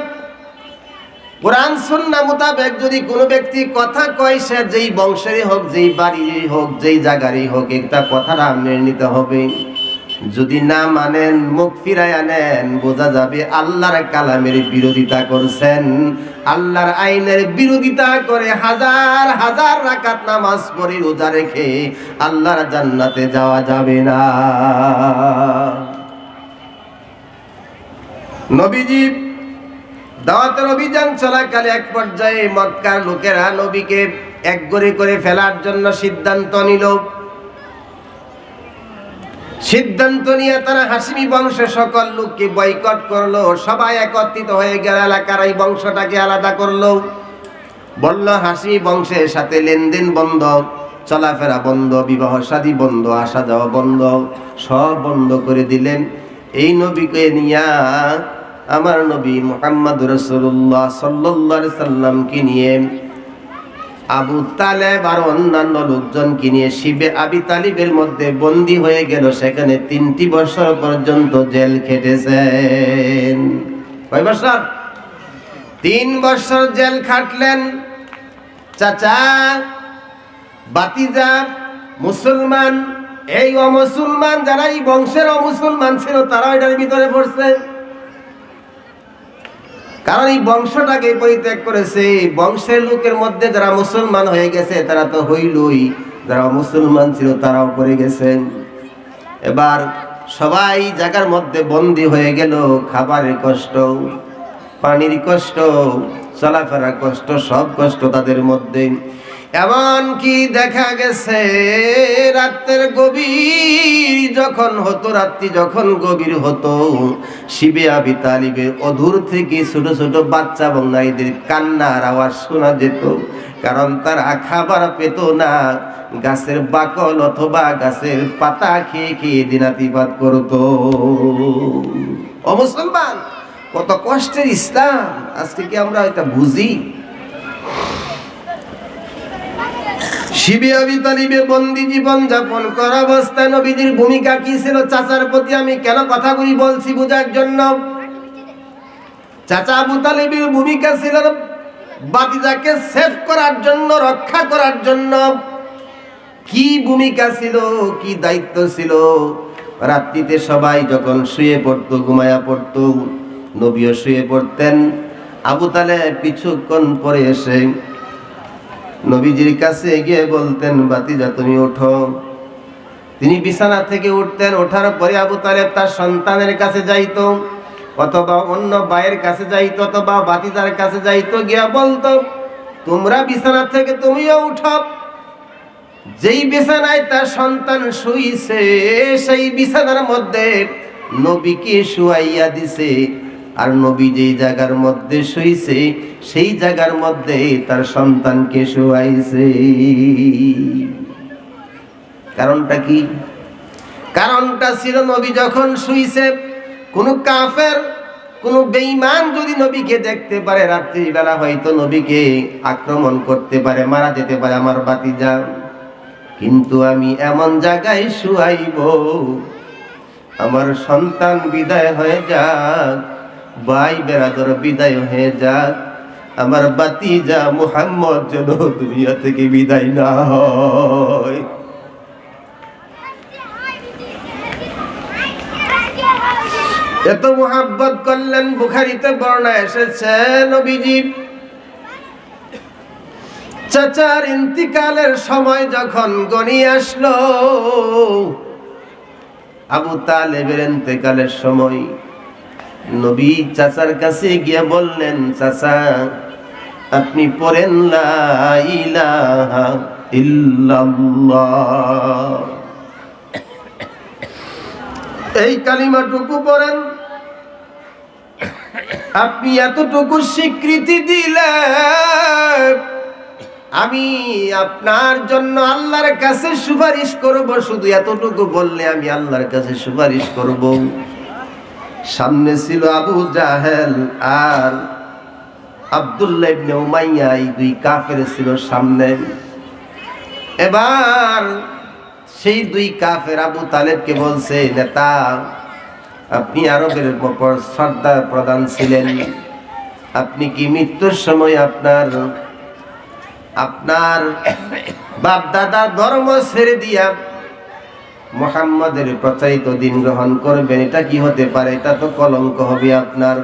কোরআন সুন্নাহ মোতাবেক যদি কোনো ব্যক্তি কথা কয়, সে যেই বংশেরই হোক, যেই বাড়িরই হোক, যেই জায়গারই হোক, একটা কথাটা মেনে নিতে হবে। যদি না মানেন, মুখ ফিরাইয়া নেন, বোঝা যাবে আল্লাহর কালামের বিরোধিতা করছেন, আল্লাহর আইনের বিরোধিতা করে হাজার হাজার রাকাত নামাজ পড়ে রোজা রেখে আল্লাহর জান্নাতে যাওয়া যাবে না। নবীজি দাওয়াতের অভিযান চলাকালে এক পর্যায়ে মক্কার লোকেরা নবীকে এক করে ফেলার জন্য সিদ্ধান্ত নিল। সিদ্ধান্ত নিয়ে তারা হাশিমি বংশের সকল লোককে বয়কট করলো। সবাই একত্রিত হয়ে গেল, এলাকার এই বংশটাকে আলাদা করলো। বলল হাশিমি বংশের সাথে লেনদেন বন্ধ, চলাফেরা বন্ধ, বিবাহ শাদী বন্ধ, আসা যাওয়া বন্ধ, সব বন্ধ করে দিলেন। এই নবীকে নিয়া, আমার নবী মুহাম্মদ রাসূলুল্লাহ সাল্লাল্লাহু আলাইহি সাল্লামকে নিয়ে আবু তালেব আর অন্যান্য লোকজনকে নিয়ে শিবে আবি তালিবের মধ্যে বন্দী হয়ে গেল। সেখানে 3টি বছর পর্যন্ত জেল খেটেছেন। কয় বছর? 3 বছর জেল খাটলেন। চাচা, বাতিজা মুসলমান, এই অমুসলমান যারা এই বংশের অমুসলমান ছিল তারা এটার ভিতরে পড়ছে। কারণ এই বংশটাকে পরিত্যাগ করেছে। বংশের লোকের মধ্যে যারা মুসলমান হয়ে গেছে তারা তো হইলই, যারা মুসলমান ছিল তারাও পড়ে গেছেন। এবার সবাই জায়গার মধ্যে বন্দী হয়ে গেল। খাবারের কষ্ট, পানির কষ্ট, চলাফেরার কষ্ট, সব কষ্ট তাদের মধ্যে। এমন কি দেখা গেছে রাতের গভীর যখন হতো, রাত্রি যখন গভীর হতো, শিবে আবি তালিবের অদূর থেকে ছোট ছোট বাচ্চা এবং নারীদের কান্নার আওয়াজ শোনা যেত। কারণ তারা খাবার পেত না, গাছের বাকল অথবা গাছের পাতা খেয়ে খেয়ে দিনাতিপাত করতো। ও মুসলমান, কত কষ্টের ইসলাম! আজকে কি আমরা এটা বুঝি? শিবে আবি তালিবে বন্দি জীবন যাপন করা অবস্থায় নবীজির ভূমিকা কি ছিল? চাচার প্রতি আমি কেন কথাগুলি বলছি বোঝার জন্য। চাচা আবু তালিবের ভূমিকা ছিল বাতিজাকে সেভ করার জন্য, রক্ষা করার জন্য। কি ভূমিকা ছিল, কি দায়িত্ব ছিল? রাত্রিতে সবাই যখন শুয়ে পড়তো, ঘুমায়া পড়তো, নবীও শুয়ে পড়তেন। আবু তালেব কিছুক্ষণ পরে এসে নবীজির কাছে গিয়ে বলতেন, বাতিজা তুমি ওঠো। তিনি বিছানা থেকে উঠতেন। ওঠার পরে আবু তালেব তার সন্তানের কাছে যাইতো, অথবা অন্য ভাইয়ের কাছে যাইতো, অথবা বাতিজার কাছে যাইতো, গিয়া বলতো, তোমরা বিছানা থেকে তুমিও উঠো। যেই বিছানায় তার সন্তান শুইছে সেই বিছানার মধ্যে নবীকে শুয়াইয়া দিছে। আর নবী যেই জায়গার মধ্যে শুইছে সেই জায়গার মধ্যে তার সন্তানকে শুয়াইছে। কারণটা কি? কারণটা ছিল নবী যখন শুইছে, কোন কাফের, কোন বেঈমান যদি নবীকে দেখতে পারে, রাত্রিবেলা হয়তো নবীকে আক্রমণ করতে পারে, মারা যেতে পারে আমার বাতিজা। কিন্তু আমি এমন জায়গায় শুয়াইব, আমার সন্তান বিদায় হয়ে যাক, ভাই বেরাদর বিদায় হয়ে যাক, আমার বাতিজা মুহাম্মদ যেন দুনিয়া থেকে বিদায় না হয়। এত মুহাব্বত করলেন। বুখারীতে বর্ণনা এসেছে, নবীজি চাচার ইন্তিকালের সময় যখন গনিয়ে আসলো, আবু তালেবের ইন্তিকালের সময়, নবী চাচার কাছে গিয়ে বললেন, চাচা আপনি পড়েন লা ইলাহা ইল্লাল্লাহ, এই কালিমাটুকু পড়েন। আপনি এতটুকু স্বীকৃতি দিলেন, আমি আপনার জন্য আল্লাহর কাছে সুপারিশ করব। শুধু এতটুকু বললে আমি আল্লাহর কাছে সুপারিশ করব। সামনে ছিল আবু জাহেল আর আব্দুল্লাহ ইবনে উমাইয়া, এই দুই কাফের ছিল সামনে। এবার সেই দুই কাফের আবু তালেবকে বলছে, নেতা আপনি আরবের উপর সর্দার প্রধান ছিলেন, আপনি কি মৃত্যুর সময় আপনার বাপ দাদা ধর্ম ছেড়ে দিয়া মুহাম্মাদের প্রচারিত দিন গ্রহণ করবেন? এটা কি হতে পারে? এটা তো কলঙ্ক হবে আপনার।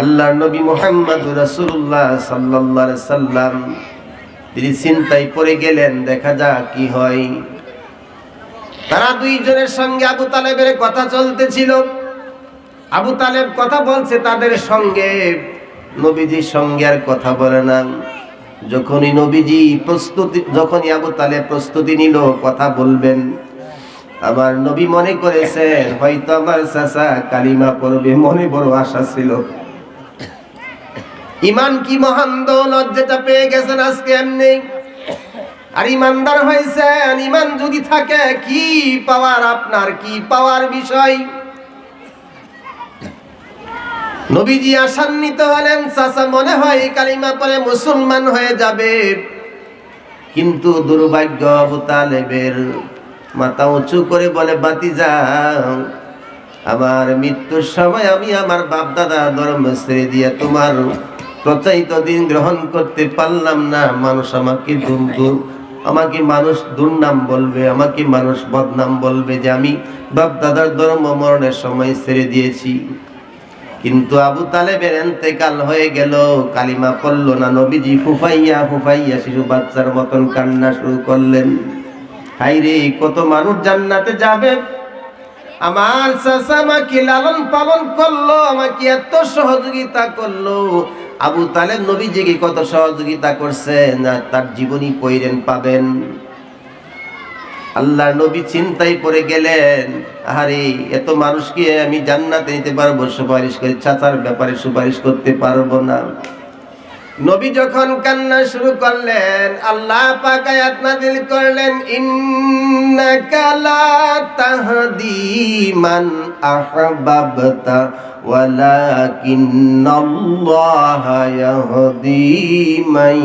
আল্লাহর নবী মুহাম্মদুর রাসূলুল্লাহ সাল্লাল্লাহু আলাইহি সাল্লাম তিনি চিন্তায় পড়ে গেলেন, দেখা যাক কি হয়। তারা দুইজনের সঙ্গে আবু তালেবের কথা চলতেছিল। আবু তালেব কথা বলছে তাদের সঙ্গে, নবীজির সঙ্গে আর কথা বলে না। যখনই আবু তালেব প্রস্তুতি নিল কথা বলবেন, আমার নবী মনে করেছেন হয়তো আমার চাচা কালিমা পড়বে, মনে বড় আশা ছিল। ইমান কি মহান দৌলত, যেটা পেয়ে গেছেন আজকে এমনি, আর ইমানদার হয়েছেন। ইমান যদি থাকে কি পাওয়ার, আপনার কি পাওয়ার বিষয়। নবীজি আশান্বিত হলেন, চাচা মনে হয় কালিমা পরে মুসলমান হয়ে যাবে। কিন্তু দুর্ভাগ্য, আবু তালেবের মাথা উঁচু করে বলে, বাতিজা, আমার মৃত্যুর সময় আমি আমার বাপ দাদা ধর্ম ছেড়ে দিয়ে তোমার প্রচারিত দিন গ্রহণ করতে পারলাম না। মানুষ আমাকে মানুষ দুর্নাম বলবে, আমাকে মানুষ বদনাম বলবে যে আমি বাপ দাদার ধর্ম মরণের সময় ছেড়ে দিয়েছি। কিন্তু আবু তালেবের ইন্তেকাল হয়ে গেল, কালিমা পড়ল না। নবীজি ফুফাইয়া ফুফাইয়া শিশু বাচ্চার মতন কান্না শুরু করলেন। হায়রে, কত মানুষ জান্নাতে যাবে, আমার চাচা আমাকে লালন পালন করলো, আমাকে এত সহযোগিতা করলো। আবু তালেব নবীজিকে কত সহযোগিতা করছেন, আর তার জীবনী পড়েন পাবেন। আল্লাহ নবী চিন্তায় পড়ে গেলেন, আরে এত মানুষকে আমি জান্নাতে নিতে পারবো, সুপারিশ করে চাচার ব্যাপারে সুপারিশ করতে পারবো না। নবী যখন কান্না শুরু করলেন, আল্লাহ পাক আয়াত নাযিল করলেন, ইন্নাকা লা তাহদি মান আহবাবতা ওয়ালাকিন্নাল্লাহা ইয়াহদি মান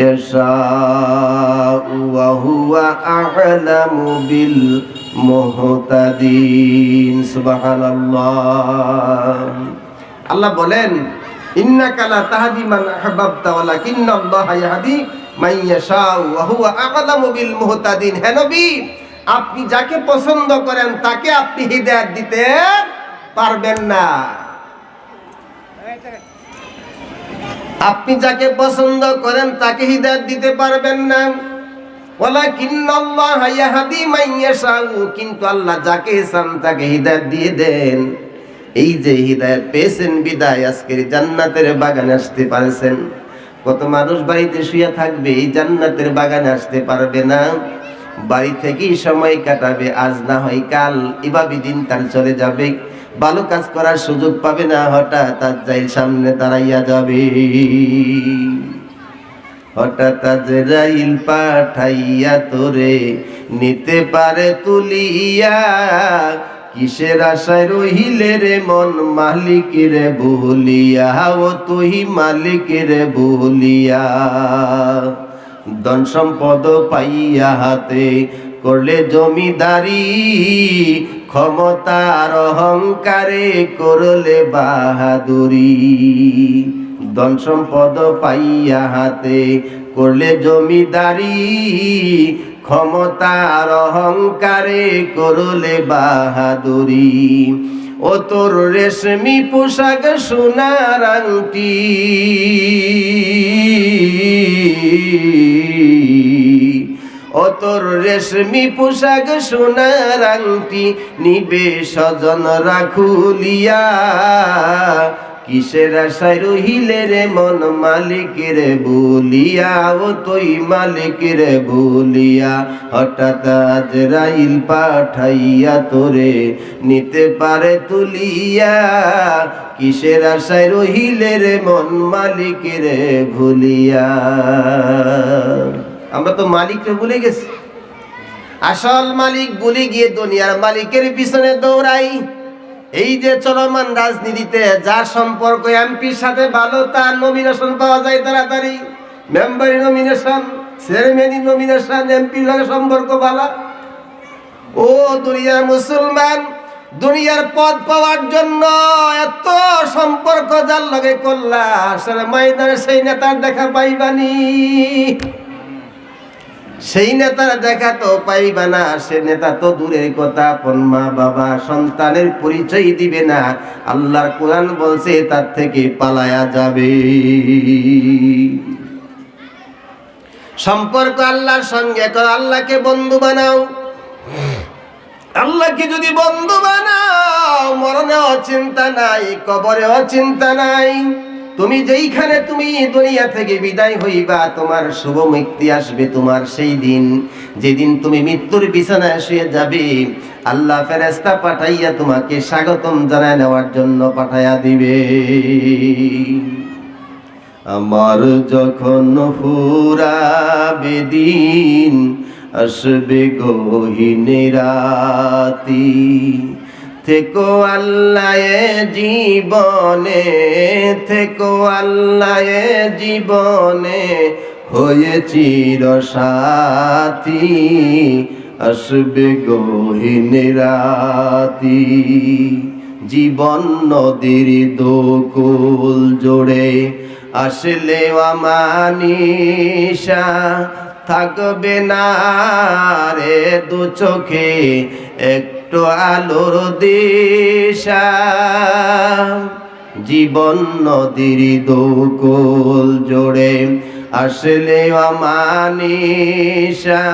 ইয়াশাউ ওয়া হুয়া আ'লামু বিল মুহতাদিন। সুবহানাল্লাহ। আল্লাহ বলেন, ইন্নাকা লা তাহদি মান আহবাবতা ওয়ালাকিন্নাল্লাহা ইয়াহদি মান ইয়াশাউ ওয়া হুয়া আ'লামু বিল মুহতাদিন। হে নবী, আপনি যাকে পছন্দ করেন তাকে আপনি হিদায়াত দিতে পারবেন না। আপনি যাকে পছন্দ করেন তাকে হিদায়াত দিতে পারবেন না। ওয়ালাকিন্নাল্লাহা ইয়াহদি মান ইয়াশাউ, কিন্তু আল্লাহ যাকে চান তাকে হিদায়াত দিয়ে দেন। এই যে হিদায়াত পেয়েছেন বিদায় আজকের জান্নাতের বাগানে আসতে পারছেন। কত মানুষ বাড়িতে শুয়ে থাকবে, এই জান্নাতের বাগানে আসতে পারবে না, বাড়ি থেকেই সময় কাটাবে, আজ না হয় কাল, এভাবে দিন তার চলে যাবে, ভালো কাজ করার সুযোগ পাবে না। হঠাৎ আজরাইল সামনে দাঁড়াইয়া যাবে, হঠাৎ আজরাইল পাঠাইয়া তোরে নিতে পারে তুলিয়া। কিসের আশায় রহিলে রে মন মালিকের ভুলিয়া, ও তুই মালিকের ভুলিয়া। ধন সম্পদ পাইয়া হাতে করলে জমিদারি, ক্ষমতার অহংকারে করলে বাহাদুরি। ধন সম্পদ পাইয়া হাতে করলে জমিদারি, ক্ষমতার অহংকারে করলে বাহাদুরি। ও তোর রেশমি পোশাক সোনার আংটি, ও তোর রেশমি পোশাক সোনার আংটি, নিবে স্বজন রাখুলিয়া। কিসের আশায় রহিলে রে মন মালিকের ভুলিয়া, ও তুই মালিকের ভুলিয়া। হঠাৎ আজরাইল পাঠাইয়া তোরে নিতে পারে তুলিয়া। কিসের আশায় রহিলে রে মন মালিকের ভুলিয়া। আমরা তো মালিককে ভুলে গেছি, আসল মালিক ভুলে গিয়ে দুনিয়ার মালিকের পিছনে দৌড়াই। এই যে চলমান রাজনীতিতে যার সম্পর্ক এমপির সাথে ভালো, তার নমিনেশন পাওয়া যায় তাড়াতাড়ি, মেম্বারি নমিনেশন, চেয়ারম্যানি নমিনেশন, এমপির লগে সম্পর্ক ভালো। ও দুনিয়ার মুসলমান, দুনিয়ার পদ পাওয়ার জন্য এত সম্পর্ক যার লগে করলা, আসলে ময়দানে সেই নেতার দেখা পাইবানি, সেই নেতার দেখা তো পাইবা না। সে নেতা তো দূরের কথা, আপন মা বাবা সন্তানের পরিচয় দিবে না। আল্লাহর কোরআন বলছে তার থেকে পালায়া যাবে। সম্পর্ক আল্লাহর সঙ্গে করো, আল্লাহকে বন্ধু বানাও। আল্লাহকে যদি বন্ধু বানাও, মরণেও চিন্তা নাই, কবরেও চিন্তা নাই। তুমি যেইখানে তুমি দুনিয়া থেকে বিদায় হইবা, তোমার শুভ মুক্তি আসবে তোমার সেই দিন, যেদিন তুমি মৃত্যুর বিছানায় শুয়ে যাবে। আল্লাহ ফেরেশতা পাঠাইয়া তোমাকে স্বাগতম জানায় নেওয়ার জন্য পাঠাইয়া দিবে। আমার যখন ফুরাবে দিন, আসবে গহীন রাতি, থেকো আল্লাহ জীবনে, থেকো আল্লাহ জীবনে, হয়ে চিরসাথী, আসবে গহীন রাতি। জীবন নদীর দোকুল জোড়ে, আসলে আমানিশা, থাকবে না রে দু চোখে একটু আলোর দিশা। জীবন নদীর দোকুল জোড়ে, আসলে আমানিশা,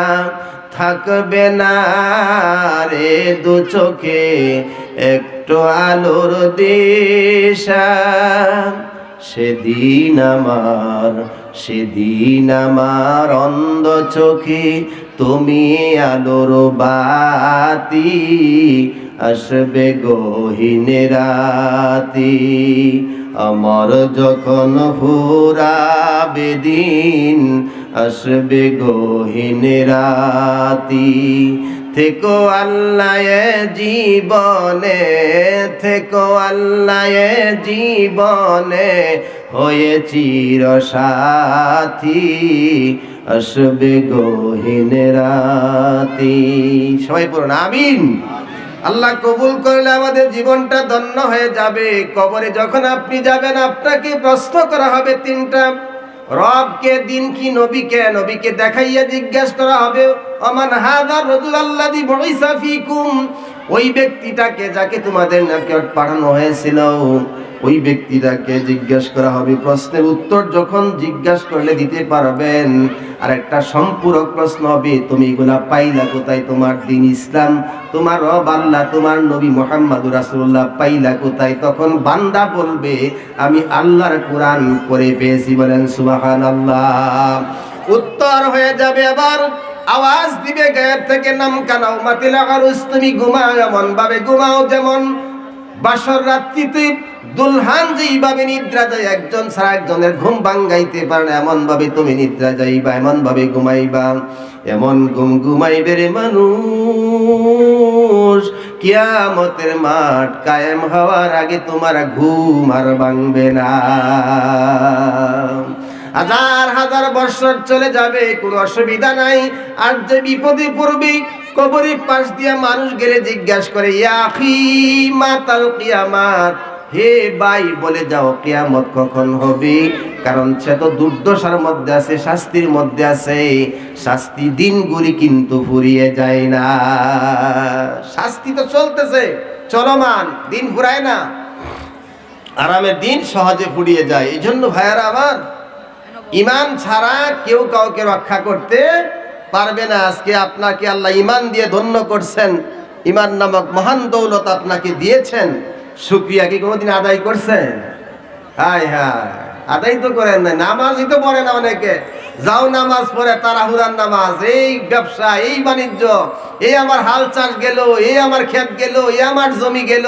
থাকবে না রে দু চোখে একটু আলোর দিশা। সেদিন আমার অন্ধ চোখে তুমি আলোর বাতি, আসবে গহীন রাতি। আমার যখন ফুরাবে দিন, আসবে গহীন রাতি, থেকো আল্লাহ জীবনে, থেকো আল্লাহ জীবনে, হয়ে চিরসাথী, আসবে গহীন রাতি। সবাই পড়ুন আমিন। আল্লাহ কবুল করলে আমাদের জীবনটা ধন্য হয়ে যাবে। কবরে যখন আপনি যাবেন, আপনাকে প্রশ্ন করা হবে তিনটা। রবকে, দিন কি, নবীকে, নবীকে দেখাইয়া জিজ্ঞাসা করা হবে ওমান হাযার রাজুল আল্লাযী বুইসা ফীকুম, ওই ব্যক্তিটাকে যাকে তোমাদের নিকট পাঠানো হয়েছিল, ওই ব্যক্তিটাকে জিজ্ঞাসা করা হবে। প্রশ্নের উত্তর যখন জিজ্ঞাসা করলে দিতে পারবেন, আর একটা সম্পূরক প্রশ্ন হবে, তুমি এগুলা পাইলা কোথায়? তোমার দ্বীন ইসলাম, তোমার রব আল্লাহ, তোমার নবী মুহাম্মদুর রাসূলুল্লাহ পাইলা কোথায়? তখন বান্দা বলবে, আমি আল্লাহর কোরআন পড়ে পেয়েছি। বলেন সুবহানাল্লাহ। উত্তর হয়ে যাবে, আবার আওয়াজ দিবে গায়েব থেকে, নাম কানাও মাতিল আরুস, তুমি ঘুমাও এমন ভাবে ঘুমাও যেমন বাসর রাত্রিতে দুলহান যেইভাবে নিদ্রা যায়, একজন ছাড়া একজনের ঘুম ভাঙ্গাইতে পারে না, এমন ভাবে তুমি নিদ্রা যাইবা, এমন ভাবে ঘুমাইবা। এমন ঘুম ঘুমাইবে রে মানুষ, কিয়ামতের মাঠ কায়েম হওয়ার আগে তোমার ঘুম আর ভাঙবে না। হাজার হাজার বছর চলে যাবে, কোনো অসুবিধা নাই। আর যে বিপদে পড়বে, কবরের পাশ দিয়া মানুষ গেলে জিজ্ঞাসা করে, ইয়া আখি মাতাল কিয়ামাত, হে ভাই বলে যাও কিয়ামত কখন হবে? কারণ সে তো দুর্দশার মধ্যে আছে, শাস্তির মধ্যে আছে। শাস্তি দিনগুলি কিন্তু ফুরিয়ে যায় না। শাস্তি তো চলতেছে, চলমান, দিন ফুরায় না। আরামের দিন সহজে ফুরিয়ে যায়। এই জন্য ভাইয়ারা আমার, ঈমান ছাড়া কেউ কাউকে রক্ষা করতে পারবে না। আজকে আপনাকে আল্লাহ ঈমান দিয়ে ধন্য করছেন, ঈমান নামক মহান দৌলত আপনাকে দিয়েছেন। শুকরিয়া কি কোনোদিন আদায় করছেন? হায় হায়, আদায় তো করেন না। নামাজই তো পড়ে না অনেকে। যাও নামাজ পড়ে, তাড়াহুড়ার নামাজ, এই ব্যবসা, এই বাণিজ্য, এই আমার হাল চাষ গেল, এই আমার ক্ষেত গেল, এই আমার জমি গেল,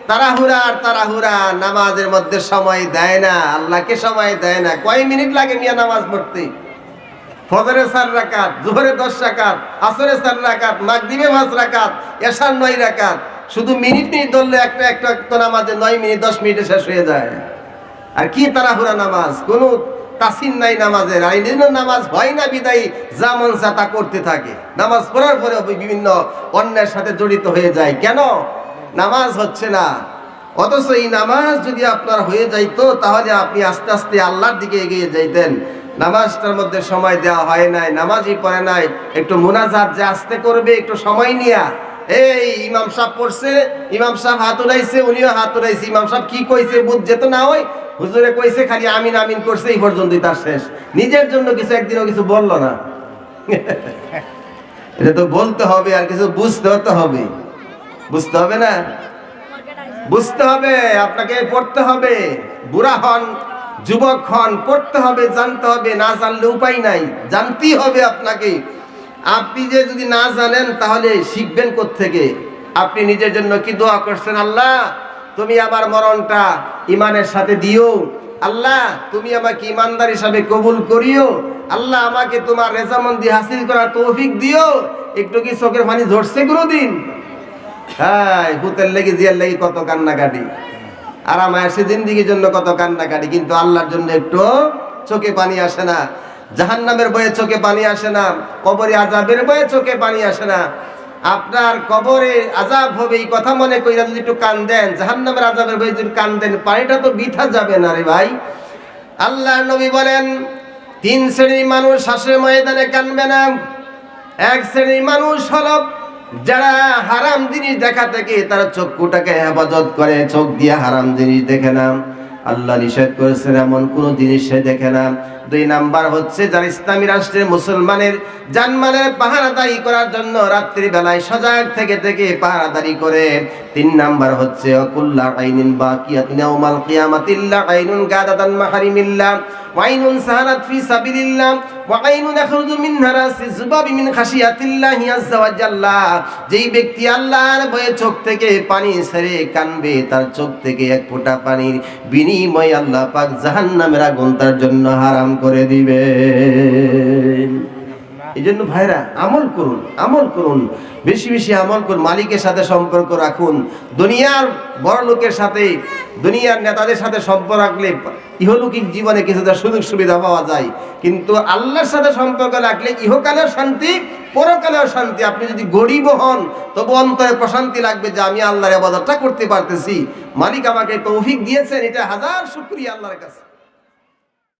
তাড়াহুড়া আর তাড়াহুড়া। নামাজের মধ্যে সময় দেয় না, আল্লাহকে সময় দেয় না। কয় মিনিট লাগে মিয়া নামাজ পড়তে? ফজরে 4 রাকাত, জোহরে 10 রাকাত, আসরে 4 রাকাত, মাগরিবে 5 রাকাত, এশার 9 রাকাত। শুধু মিনিট মিনিট ধরলে একটা নামাজে 9 মিনিট 10 মিনিটে শেষ হয়ে যায়। আর কি তাড়াহুড়া নামাজ, কোনো তাসিন নাই নামাজের। আর এই জন্য নামাজ হয় না বিদায়ী যা মন চা তা করতে থাকে। নামাজ পড়ার পরে বিভিন্ন অন্যের সাথে জড়িত হয়ে যায়। কেন? নামাজ হচ্ছে না। অথচ এই নামাজ যদি আপনার হয়ে যাইতো, তাহলে আপনি আস্তে আস্তে আল্লাহর দিকে এগিয়ে যাইতেন। নামাজটার মধ্যে সময় দেওয়া হয় নাই, নামাজই পড়ে নাই। একটু মুনাজাত যে আস্তে করবে, একটু সময় নিয়া। এই ইমাম সাহেব পড়ছে, ইমাম সাহেব হাত উড়াইছে, উনিও হাত উড়াইছে। ইমাম সাহেব কি কইছে বুঝ যেত না, ওই হুজুরে কইছে, খালি আমিন আমিন করছে, এই পর্যন্তই তার শেষ। নিজের জন্য কিছু একদিনও কিছু বললো না। এটা তো বলতে হবে, আর কিছু বুঝতে হতে হবে। বুঝতে হবে না? বুঝতে হবে, আপনাকে পড়তে হবে। বুড়া হন, যুবক হন, পড়তে হবে, জানতে হবে। না জানলে উপায় নাই, জানতেই হবে আপনাকে। আপনি যে যদি না জানেন তাহলে শিখবেন কোত্থেকে? আপনি নিজের জন্য কি দোয়া করছেন? আল্লাহ তুমি আমার মরণটা ইমানের সাথে দিও, আল্লাহ তুমি আমাকে ইমানদার হিসাবে কবুল করিও, আল্লাহ আমাকে তোমার রেজামন্দি হাসিল করার তৌফিক দিও। একটু কি চোখের পানি ঝরছে কোনোদিন? হ্যাঁ, ভূতের লেগে জিয়ার লেগে কত কান্নাকাটি, আর আমার সে জিন্দিগির জন্য কত কান্নাকাটি, কিন্তু আল্লাহর জন্য একটু চোখে পানি আসে না। জাহান্নামের ভয়ে চোখে পানি আসে না, কবরে আযাবের ভয়ে চোখে পানি আসে না। আপনার কবরে আযাব হবে এই কথা মনে কইরা যদি একটু কান্দেন, জাহান্নামের আযাবের ভয়ে যদি কান্দেন, পানিটা তো বৃথা যাবে না রে ভাই। আল্লাহর নবী বলেন 3 শ্রেণীর মানুষ হাসরের ময়দানে কাঁদবে না। এক শ্রেণীর মানুষ হলো যারা হারাম জিনিস দেখা থেকে তারা চক্ষুটাকে হেফাজত করে, চোখ দিয়ে হারাম জিনিস দেখে না, আল্লাহ নিষেধ করেছেন এমন কোন জিনিস সে দেখে না। 2 নাম্বার হচ্ছে যারা ইসলামী রাষ্ট্রের মুসলমানের জানমালের পাহারাদারি করার জন্য রাত্রি বেলায় সজাগ থেকে থেকে পাহারাদারি করে। 3 নাম্বার হচ্ছে কুল্লা আইনিন বাকিয়াতুন ইয়াউমাল কিয়ামাতিল্লা আইনুন গাদাতান মাহারিমিল্লাহ ওয়া আইনুন সাহারাত ফি সাবিলিল্লাহ ওয়া আইনুন ইয়াখরুজু মিন নারাসি যুবাবি মিন খাশিয়াতিল্লাহি আযজা ওয়া জাল্লা। যেই ব্যক্তি আল্লাহর ভয়ে চোখ থেকে পানি ছেড়ে কানবে, তার চোখ থেকে এক ফোঁটা পানির বিনিময়ে আল্লাহ পাক জাহান্নামের আগুন তার জন্য হারাম করে দিবেন। এই জন্য ভাইরা আমল করুন, আমল করুন, বেশি বেশি আমল করুন, মালিকের সাথে সম্পর্ক রাখুন। দুনিয়ার বড় লোকের সাথে, দুনিয়ার নেতাদের সাথে সম্পর্ক রাখলে ইহলৌকিক জীবনে কিছুটা সুযোগ সুবিধা পাওয়া যায়, কিন্তু আল্লাহর সাথে সম্পর্ক রাখলে ইহকালেও শান্তি, পরকালেও শান্তি। আপনি যদি গরিব হন তবু অন্তরে প্রশান্তি লাগবে যে আমি আল্লাহর ইবাদতটা করতে পারতেছি, মালিক আমাকে তৌফিক দিয়েছেন, এটা হাজার শুকরিয়া আল্লাহর কাছে।